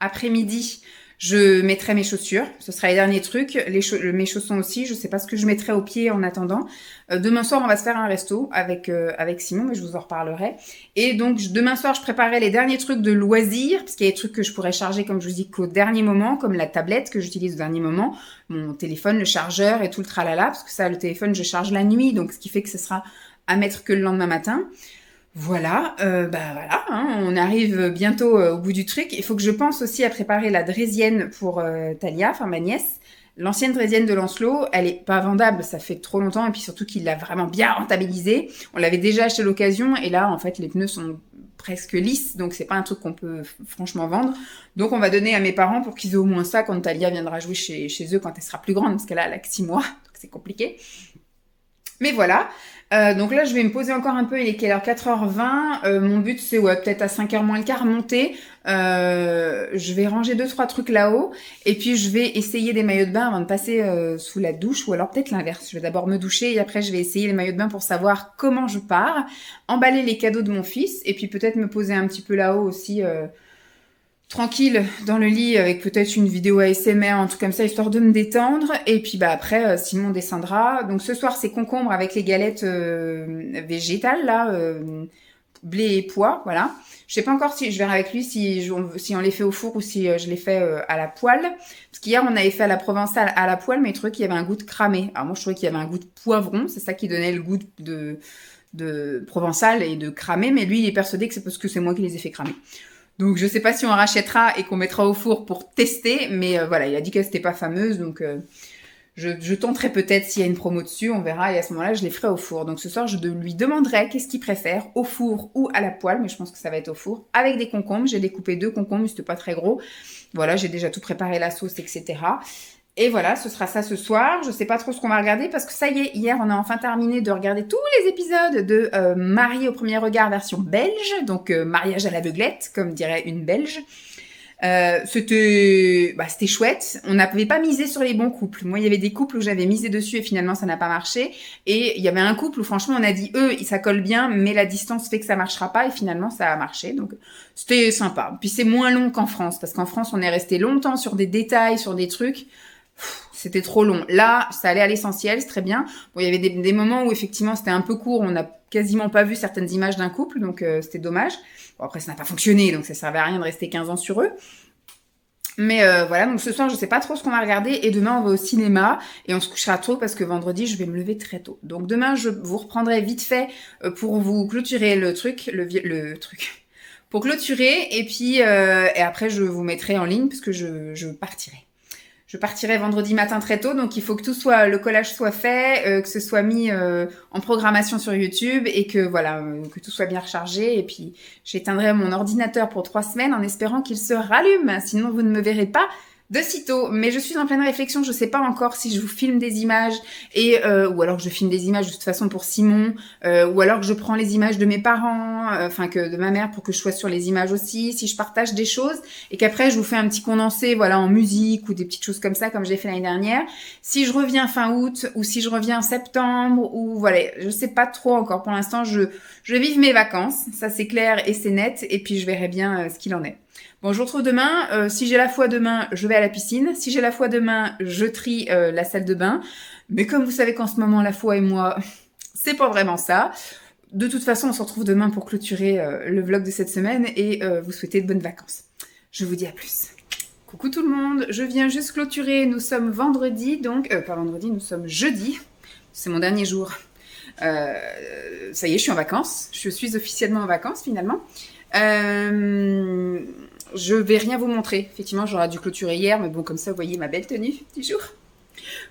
S1: après-midi, je mettrai mes chaussures. Ce sera les derniers trucs. Mes chaussons aussi. Je sais pas ce que je mettrai au pied en attendant. Demain soir, on va se faire un resto avec Simon, mais je vous en reparlerai. Et donc, demain soir, je préparerai les derniers trucs de loisirs, parce qu'il y a des trucs que je pourrais charger, comme je vous dis, qu'au dernier moment, comme la tablette que j'utilise au dernier moment, mon téléphone, le chargeur et tout le tralala, parce que ça, le téléphone, je charge la nuit, donc ce qui fait que ce sera à mettre que le lendemain matin. Voilà, on arrive bientôt au bout du truc. Il faut que je pense aussi à préparer la draisienne pour Talia, enfin ma nièce. L'ancienne draisienne de Lancelot, elle est pas vendable, ça fait trop longtemps, et puis surtout qu'il l'a vraiment bien rentabilisée. On l'avait déjà acheté à l'occasion, et là, en fait, les pneus sont presque lisses, donc c'est pas un truc qu'on peut franchement vendre. Donc on va donner à mes parents pour qu'ils aient au moins ça quand Talia viendra jouer chez eux quand elle sera plus grande, parce qu'elle a 6 mois, donc c'est compliqué. Mais voilà. Donc là, je vais me poser encore un peu. Il est quelle heure? 4h20. Mon but, c'est peut-être à 5h moins le quart monter. Je vais ranger 2-3 trucs là-haut. Et puis, je vais essayer des maillots de bain avant de passer sous la douche. Ou alors peut-être l'inverse. Je vais d'abord me doucher et après, je vais essayer les maillots de bain pour savoir comment je pars. Emballer les cadeaux de mon fils. Et puis peut-être me poser un petit peu là-haut aussi... tranquille dans le lit avec peut-être une vidéo ASMR, un truc comme ça, histoire de me détendre. Et puis après, Simon descendra. Donc ce soir, c'est concombre avec les galettes végétales, là, blé et pois, voilà. Je sais pas encore si je verrai avec lui si on les fait au four ou si je les fais à la poêle. Parce qu'hier, on avait fait à la provençale à la poêle, mais je trouvais qu'il y avait un goût de cramé. Alors moi, je trouvais qu'il y avait un goût de poivron. C'est ça qui donnait le goût de provençal et de cramé. Mais lui, il est persuadé que c'est parce que c'est moi qui les ai fait cramer. Donc, je sais pas si on rachètera et qu'on mettra au four pour tester. Mais voilà, il a dit qu'elle n'était pas fameuse. Donc, je tenterai peut-être s'il y a une promo dessus, on verra, et à ce moment-là, je les ferai au four. Donc ce soir, je lui demanderai qu'est-ce qu'il préfère, au four ou à la poêle, mais je pense que ça va être au four, avec des concombres. J'ai découpé 2 concombres, c'était pas très gros. Voilà, j'ai déjà tout préparé, la sauce, etc. Et voilà, ce sera ça ce soir. Je sais pas trop ce qu'on va regarder, parce que ça y est, hier, on a enfin terminé de regarder tous les épisodes de Mariée au premier regard version belge, donc mariage à l'aveuglette, comme dirait une belge. C'était chouette. On n'avait pas misé sur les bons couples. Moi, il y avait des couples où j'avais misé dessus et finalement ça n'a pas marché. Et il y avait un couple où franchement on a dit ça colle bien, mais la distance fait que ça marchera pas et finalement ça a marché. Donc c'était sympa. Puis c'est moins long qu'en France, parce qu'en France on est resté longtemps sur des détails, sur des trucs. C'était trop long. Là, ça allait à l'essentiel, c'est très bien. Bon, il y avait des moments où effectivement c'était un peu court, on n'a quasiment pas vu certaines images d'un couple, donc c'était dommage. Bon, après, ça n'a pas fonctionné, donc ça servait à rien de rester 15 ans sur eux. Mais voilà, donc ce soir, je sais pas trop ce qu'on va regarder, et demain, on va au cinéma, et on se couchera tôt, parce que vendredi, je vais me lever très tôt. Donc demain, je vous reprendrai vite fait pour vous clôturer le truc, pour clôturer, et puis et après, je vous mettrai en ligne, parce que je partirai. Je partirai vendredi matin très tôt, donc il faut que le collage soit fait, que ce soit mis en programmation sur YouTube et que voilà, que tout soit bien rechargé. Et puis j'éteindrai mon ordinateur pour 3 semaines en espérant qu'il se rallume. Sinon vous ne me verrez pas de sitôt. Mais je suis en pleine réflexion, je sais pas encore si je vous filme des images ou alors que je filme des images de toute façon pour Simon, ou alors que je prends les images de mes parents, que de ma mère pour que je sois sur les images aussi, si je partage des choses et qu'après je vous fais un petit condensé, voilà, en musique ou des petites choses comme ça comme j'ai fait l'année dernière. Si je reviens fin août ou si je reviens en septembre ou voilà, je sais pas trop encore pour l'instant. Je vais vivre mes vacances, ça c'est clair et c'est net, et puis je verrai bien ce qu'il en est. Bon, je vous retrouve demain. Si j'ai la foi demain, je vais à la piscine. Si j'ai la foi demain, je trie la salle de bain. Mais comme vous savez qu'en ce moment, la foi et moi, c'est pas vraiment ça. De toute façon, on se retrouve demain pour clôturer le vlog de cette semaine et vous souhaiter de bonnes vacances. Je vous dis à plus. Coucou tout le monde, je viens juste clôturer. Nous sommes vendredi, donc... pas vendredi, nous sommes jeudi. C'est mon dernier jour. Ça y est, je suis en vacances. Je suis officiellement en vacances, finalement. Je vais rien vous montrer. Effectivement, j'aurais dû clôturer hier, mais bon, comme ça, vous voyez ma belle tenue du jour.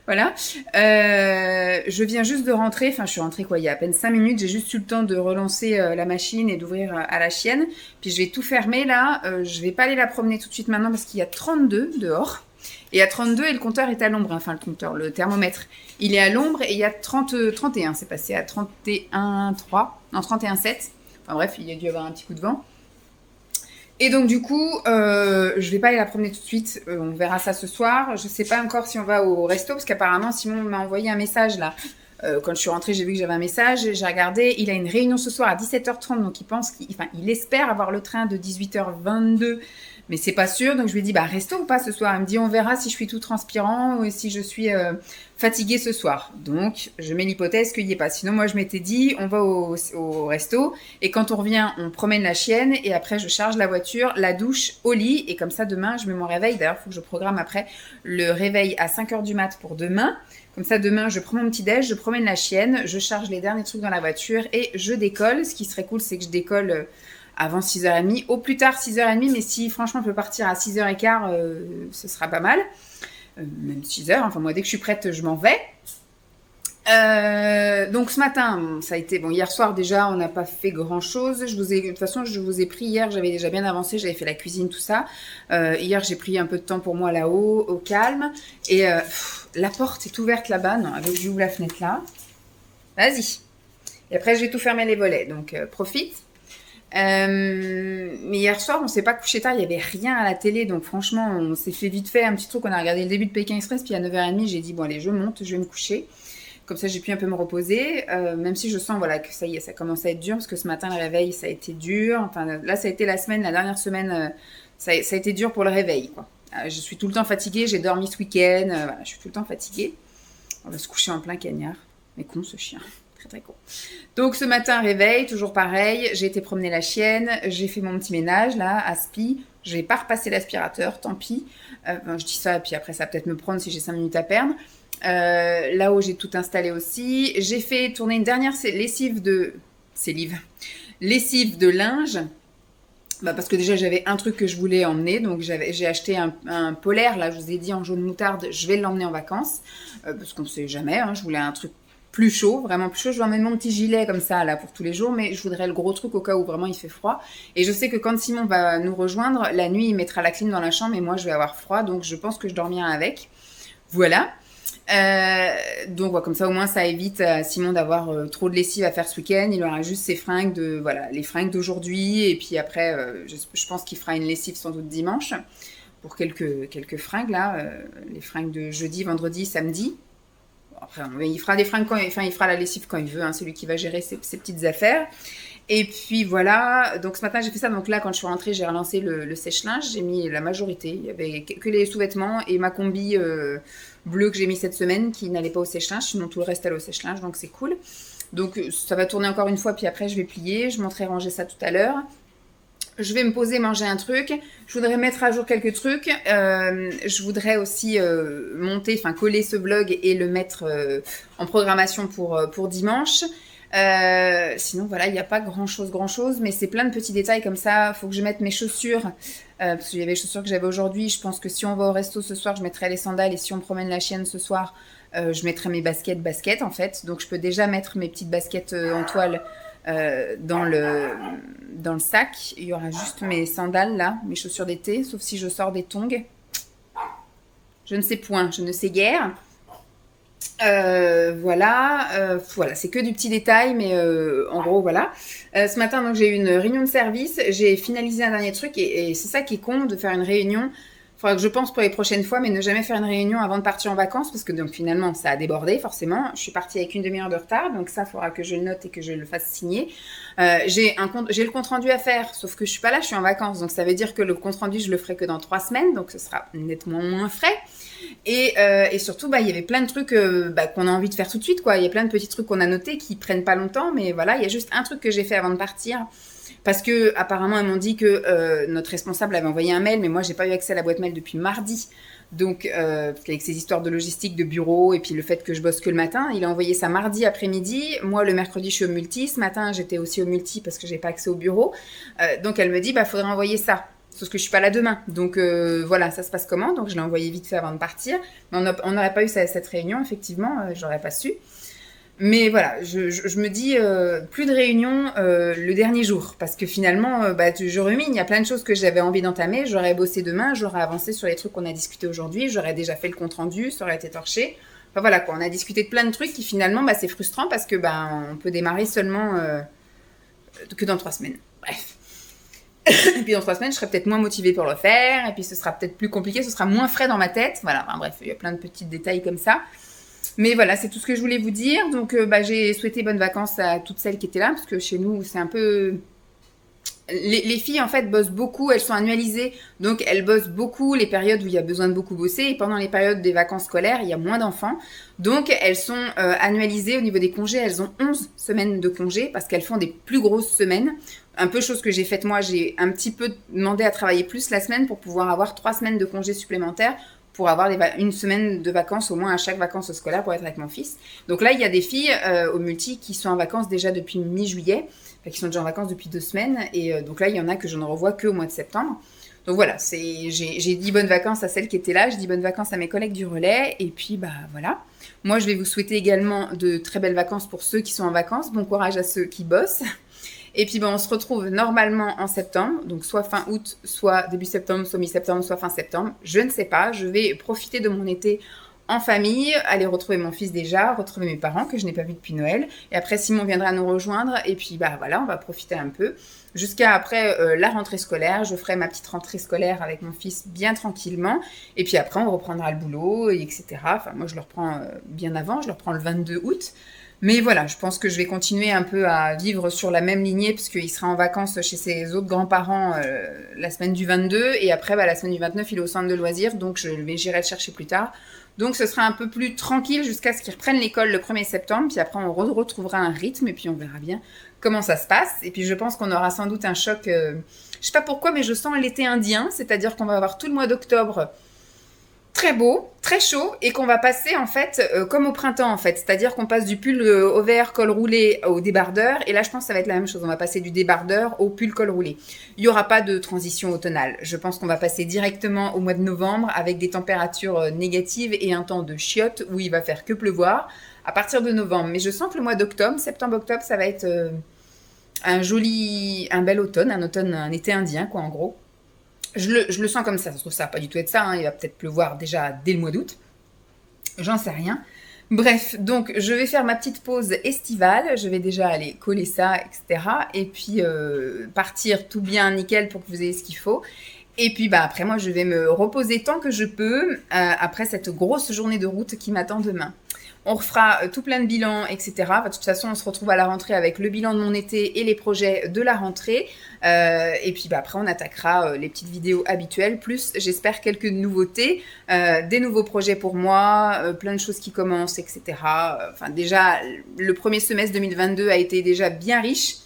S1: Voilà. Je viens juste de rentrer. Enfin, je suis rentrée il y a à peine 5 minutes. J'ai juste eu le temps de relancer la machine et d'ouvrir à la chienne. Puis je vais tout fermer là. Je vais pas aller la promener tout de suite maintenant parce qu'il y a 32 dehors. Et à 32, et le compteur est à l'ombre. Enfin, le thermomètre, il est à l'ombre et il y a 31. C'est passé à 31,3. Non, 31,7. Enfin bref, il y a dû y avoir un petit coup de vent. Et donc du coup, je vais pas aller la promener tout de suite, on verra ça ce soir. Je sais pas encore si on va au resto, parce qu'apparemment Simon m'a envoyé un message là. Quand je suis rentrée, j'ai vu que j'avais un message, j'ai regardé, il a une réunion ce soir à 17h30, donc il espère avoir le train de 18h22, mais c'est pas sûr, donc je lui ai dit, resto ou pas ce soir? Il me dit, on verra si je suis tout transpirant ou si je suis fatiguée ce soir. Donc, je mets l'hypothèse qu'il n'y ait pas. Sinon, moi, je m'étais dit, on va au resto, et quand on revient, on promène la chienne, et après, je charge la voiture, la douche, au lit, et comme ça, demain, je mets mon réveil. D'ailleurs, il faut que je programme après le réveil à 5h du mat pour demain. Comme ça, demain, je prends mon petit-déj, je promène la chienne, je charge les derniers trucs dans la voiture, et je décolle. Ce qui serait cool, c'est que je décolle... avant 6h30, au plus tard 6h30, mais si franchement je peux partir à 6h15, ce sera pas mal. Même 6h, enfin moi dès que je suis prête, je m'en vais. Donc ce matin, ça a été... Bon, hier soir déjà, on n'a pas fait grand-chose. De toute façon, je vous ai pris hier, j'avais déjà bien avancé, j'avais fait la cuisine, tout ça. Hier, j'ai pris un peu de temps pour moi là-haut, au calme. Et la porte est ouverte là-bas. Non, avec j'ouvre la fenêtre là. Vas-y. Et après, je vais tout fermer les volets, donc profite. Mais hier soir, on s'est pas couché tard, il y avait rien à la télé, donc franchement, on s'est fait vite fait un petit truc. On a regardé le début de Pékin Express, puis à 9h30, j'ai dit bon allez, je monte, je vais me coucher. Comme ça, j'ai pu un peu me reposer, même si je sens voilà que ça y est, ça commence à être dur, parce que ce matin, le réveil, ça a été dur. Enfin, là, ça a été la dernière semaine, ça a été dur pour le réveil, quoi. Je suis tout le temps fatiguée, j'ai dormi ce week-end, voilà, je suis tout le temps fatiguée. On va se coucher en plein cagnard. Mais con, ce chien. très très con. Donc ce matin, réveil, toujours pareil, j'ai été promener la chienne, j'ai fait mon petit ménage là, aspi, je vais pas repasser l'aspirateur, tant pis. Je dis ça, et puis après ça va peut-être me prendre si j'ai 5 minutes à perdre. Là-haut, j'ai tout installé aussi. J'ai fait tourner une dernière lessive de linge. Parce que déjà j'avais un truc que je voulais emmener, donc j'ai acheté un polaire, là je vous ai dit en jaune moutarde, je vais l'emmener en vacances, parce qu'on ne sait jamais, hein, je voulais un truc plus chaud, vraiment plus chaud, je vais emmener mon petit gilet comme ça là pour tous les jours, mais je voudrais le gros truc au cas où vraiment il fait froid, et je sais que quand Simon va nous rejoindre, la nuit il mettra la clim dans la chambre et moi je vais avoir froid, donc je pense que je dormirai avec, voilà. Donc voilà, comme ça au moins ça évite à Simon d'avoir trop de lessive à faire ce week-end. Il aura juste ses fringues les fringues d'aujourd'hui et puis après je pense qu'il fera une lessive sans doute dimanche pour quelques fringues là, les fringues de jeudi, vendredi, samedi. Après il fera des fringues il fera la lessive quand il veut, hein, c'est lui qui va gérer ses petites affaires. Et puis voilà, donc ce matin j'ai fait ça, donc là quand je suis rentrée j'ai relancé le sèche-linge, j'ai mis la majorité, il y avait que les sous-vêtements et ma combi bleue que j'ai mis cette semaine qui n'allait pas au sèche-linge, sinon tout le reste allait au sèche-linge, donc c'est cool. Donc ça va tourner encore une fois, puis après je vais plier, je montrerai ranger ça tout à l'heure. Je vais me poser, manger un truc. Je voudrais mettre à jour quelques trucs. Je voudrais aussi coller ce vlog et le mettre en programmation pour dimanche. Sinon voilà, il n'y a pas grand chose, mais c'est plein de petits détails comme ça. Faut que je mette mes chaussures, parce qu'il y avait les chaussures que j'avais aujourd'hui. Je pense que si on va au resto ce soir, je mettrai les sandales, et si on promène la chienne ce soir, je mettrai mes baskets en fait. Donc je peux déjà mettre mes petites baskets en toile dans le sac. Il y aura juste mes sandales là, mes chaussures d'été, sauf si je sors des tongs. Je ne sais point, je ne sais guère. Voilà, c'est que du petit détail, mais en gros, voilà. Ce matin, donc, j'ai eu une réunion de service, j'ai finalisé un dernier truc, et c'est ça qui est con de faire une réunion. Il faudra que je pense pour les prochaines fois, mais ne jamais faire une réunion avant de partir en vacances, parce que donc finalement, ça a débordé, forcément. Je suis partie avec une demi-heure de retard, donc ça, il faudra que je le note et que je le fasse signer. J'ai le compte-rendu à faire, sauf que je suis pas là, je suis en vacances, donc ça veut dire que le compte-rendu, je le ferai que dans 3 semaines, donc ce sera nettement moins frais. Et surtout, il y avait plein de trucs qu'on a envie de faire tout de suite, quoi. Il y a plein de petits trucs qu'on a notés qui prennent pas longtemps, mais voilà, il y a juste un truc que j'ai fait avant de partir. Parce que apparemment, ils m'ont dit que notre responsable avait envoyé un mail, mais moi, j'ai pas eu accès à la boîte mail depuis mardi. Donc, avec ces histoires de logistique, de bureau, et puis le fait que je bosse que le matin, il a envoyé ça mardi après-midi. Moi, le mercredi, je suis au multi. Ce matin, j'étais aussi au multi parce que j'ai pas accès au bureau. Donc, elle me dit, faudrait envoyer ça. Sauf que je suis pas là demain. Donc, voilà, ça se passe comment? Donc, je l'ai envoyé vite fait avant de partir. Mais on n'aurait pas eu cette réunion, effectivement. J'aurais pas su. Mais voilà, je me dis plus de réunion le dernier jour parce que finalement, je rumine, il y a plein de choses que j'avais envie d'entamer. J'aurais bossé demain, j'aurais avancé sur les trucs qu'on a discuté aujourd'hui, j'aurais déjà fait le compte rendu, ça aurait été torché. Enfin voilà quoi, on a discuté de plein de trucs qui finalement, c'est frustrant parce que on peut démarrer seulement que dans 3 semaines. Bref. Et puis dans 3 semaines, je serai peut-être moins motivée pour le faire, et puis ce sera peut-être plus compliqué, ce sera moins frais dans ma tête. Voilà, bref, il y a plein de petits détails comme ça. Mais voilà, c'est tout ce que je voulais vous dire. Donc, j'ai souhaité bonnes vacances à toutes celles qui étaient là, parce que chez nous, c'est un peu... Les filles, en fait, bossent beaucoup, elles sont annualisées, donc elles bossent beaucoup les périodes où il y a besoin de beaucoup bosser, et pendant les périodes des vacances scolaires, il y a moins d'enfants. Donc, elles sont annualisées au niveau des congés, elles ont 11 semaines de congés, parce qu'elles font des plus grosses semaines. Un peu chose que j'ai faite moi, j'ai un petit peu demandé à travailler plus la semaine pour pouvoir avoir 3 semaines de congés supplémentaires, pour avoir une semaine de vacances au moins à chaque vacances scolaire pour être avec mon fils. Donc là, il y a des filles au multi qui sont en vacances déjà depuis mi-juillet, qui sont déjà en vacances depuis 2 semaines. Et donc là, il y en a que je ne revois qu'au mois de septembre. Donc voilà, j'ai dit bonnes vacances à celles qui étaient là, je dis bonnes vacances à mes collègues du relais. Et puis, voilà. Moi, je vais vous souhaiter également de très belles vacances pour ceux qui sont en vacances. Bon courage à ceux qui bossent. Et puis, on se retrouve normalement en septembre, donc soit fin août, soit début septembre, soit mi-septembre, soit fin septembre. Je ne sais pas, je vais profiter de mon été en famille, aller retrouver mon fils déjà, retrouver mes parents que je n'ai pas vus depuis Noël. Et après, Simon viendra nous rejoindre. Et puis, voilà, on va profiter un peu. Jusqu'à après la rentrée scolaire, je ferai ma petite rentrée scolaire avec mon fils bien tranquillement. Et puis après, on reprendra le boulot, etc. Enfin, moi, je le reprends bien avant, je le reprends le 22 août. Mais voilà, je pense que je vais continuer un peu à vivre sur la même lignée parce qu'il sera en vacances chez ses autres grands-parents la semaine du 22 et après bah, la semaine du 29 il est au centre de loisirs donc j'irai le chercher plus tard. Donc ce sera un peu plus tranquille jusqu'à ce qu'ils reprennent l'école le 1er septembre puis après on retrouvera un rythme et puis on verra bien comment ça se passe. Et puis je pense qu'on aura sans doute un choc, je sais pas pourquoi mais je sens l'été indien, c'est-à-dire qu'on va avoir tout le mois d'octobre très beau, très chaud et qu'on va passer en fait comme au printemps en fait, c'est-à-dire qu'on passe du pull ovaire col roulé au débardeur et là je pense que ça va être la même chose, on va passer du débardeur au pull col roulé. Il n'y aura pas de transition automnale, je pense qu'on va passer directement au mois de novembre avec des températures négatives et un temps de chiottes où il va faire que pleuvoir à partir de novembre, mais je sens que le mois d'octobre, septembre-octobre, ça va être un bel automne, un été indien quoi en gros. Je le sens comme ça se trouve ça va pas du tout être ça, hein. Il va peut-être pleuvoir déjà dès le mois d'août, j'en sais rien. Bref, donc je vais faire ma petite pause estivale, je vais déjà aller coller ça, etc. Et puis partir tout bien nickel pour que vous ayez ce qu'il faut. Et puis bah, après moi je vais me reposer tant que je peux après cette grosse journée de route qui m'attend demain. On refera tout plein de bilans, etc. De toute façon, on se retrouve à la rentrée avec le bilan de mon été et les projets de la rentrée. Et puis bah, après, on attaquera les petites vidéos habituelles, plus j'espère quelques nouveautés, des nouveaux projets pour moi, plein de choses qui commencent, etc. Enfin déjà, le premier semestre 2022 a été déjà bien riche.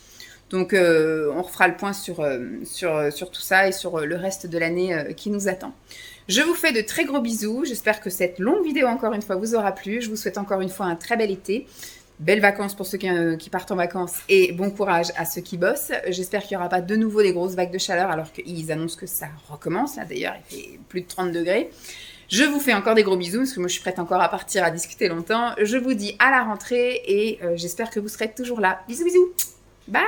S1: Donc on refera le point sur tout ça et sur le reste de l'année qui nous attend. Je vous fais de très gros bisous. J'espère que cette longue vidéo, encore une fois, vous aura plu. Je vous souhaite encore une fois un très bel été. Belles vacances pour ceux qui partent en vacances et bon courage à ceux qui bossent. J'espère qu'il n'y aura pas de nouveau des grosses vagues de chaleur alors qu'ils annoncent que ça recommence. Là, d'ailleurs, il fait plus de 30 degrés. Je vous fais encore des gros bisous parce que moi, je suis prête encore à partir à discuter longtemps. Je vous dis à la rentrée et j'espère que vous serez toujours là. Bisous, bisous. Bye!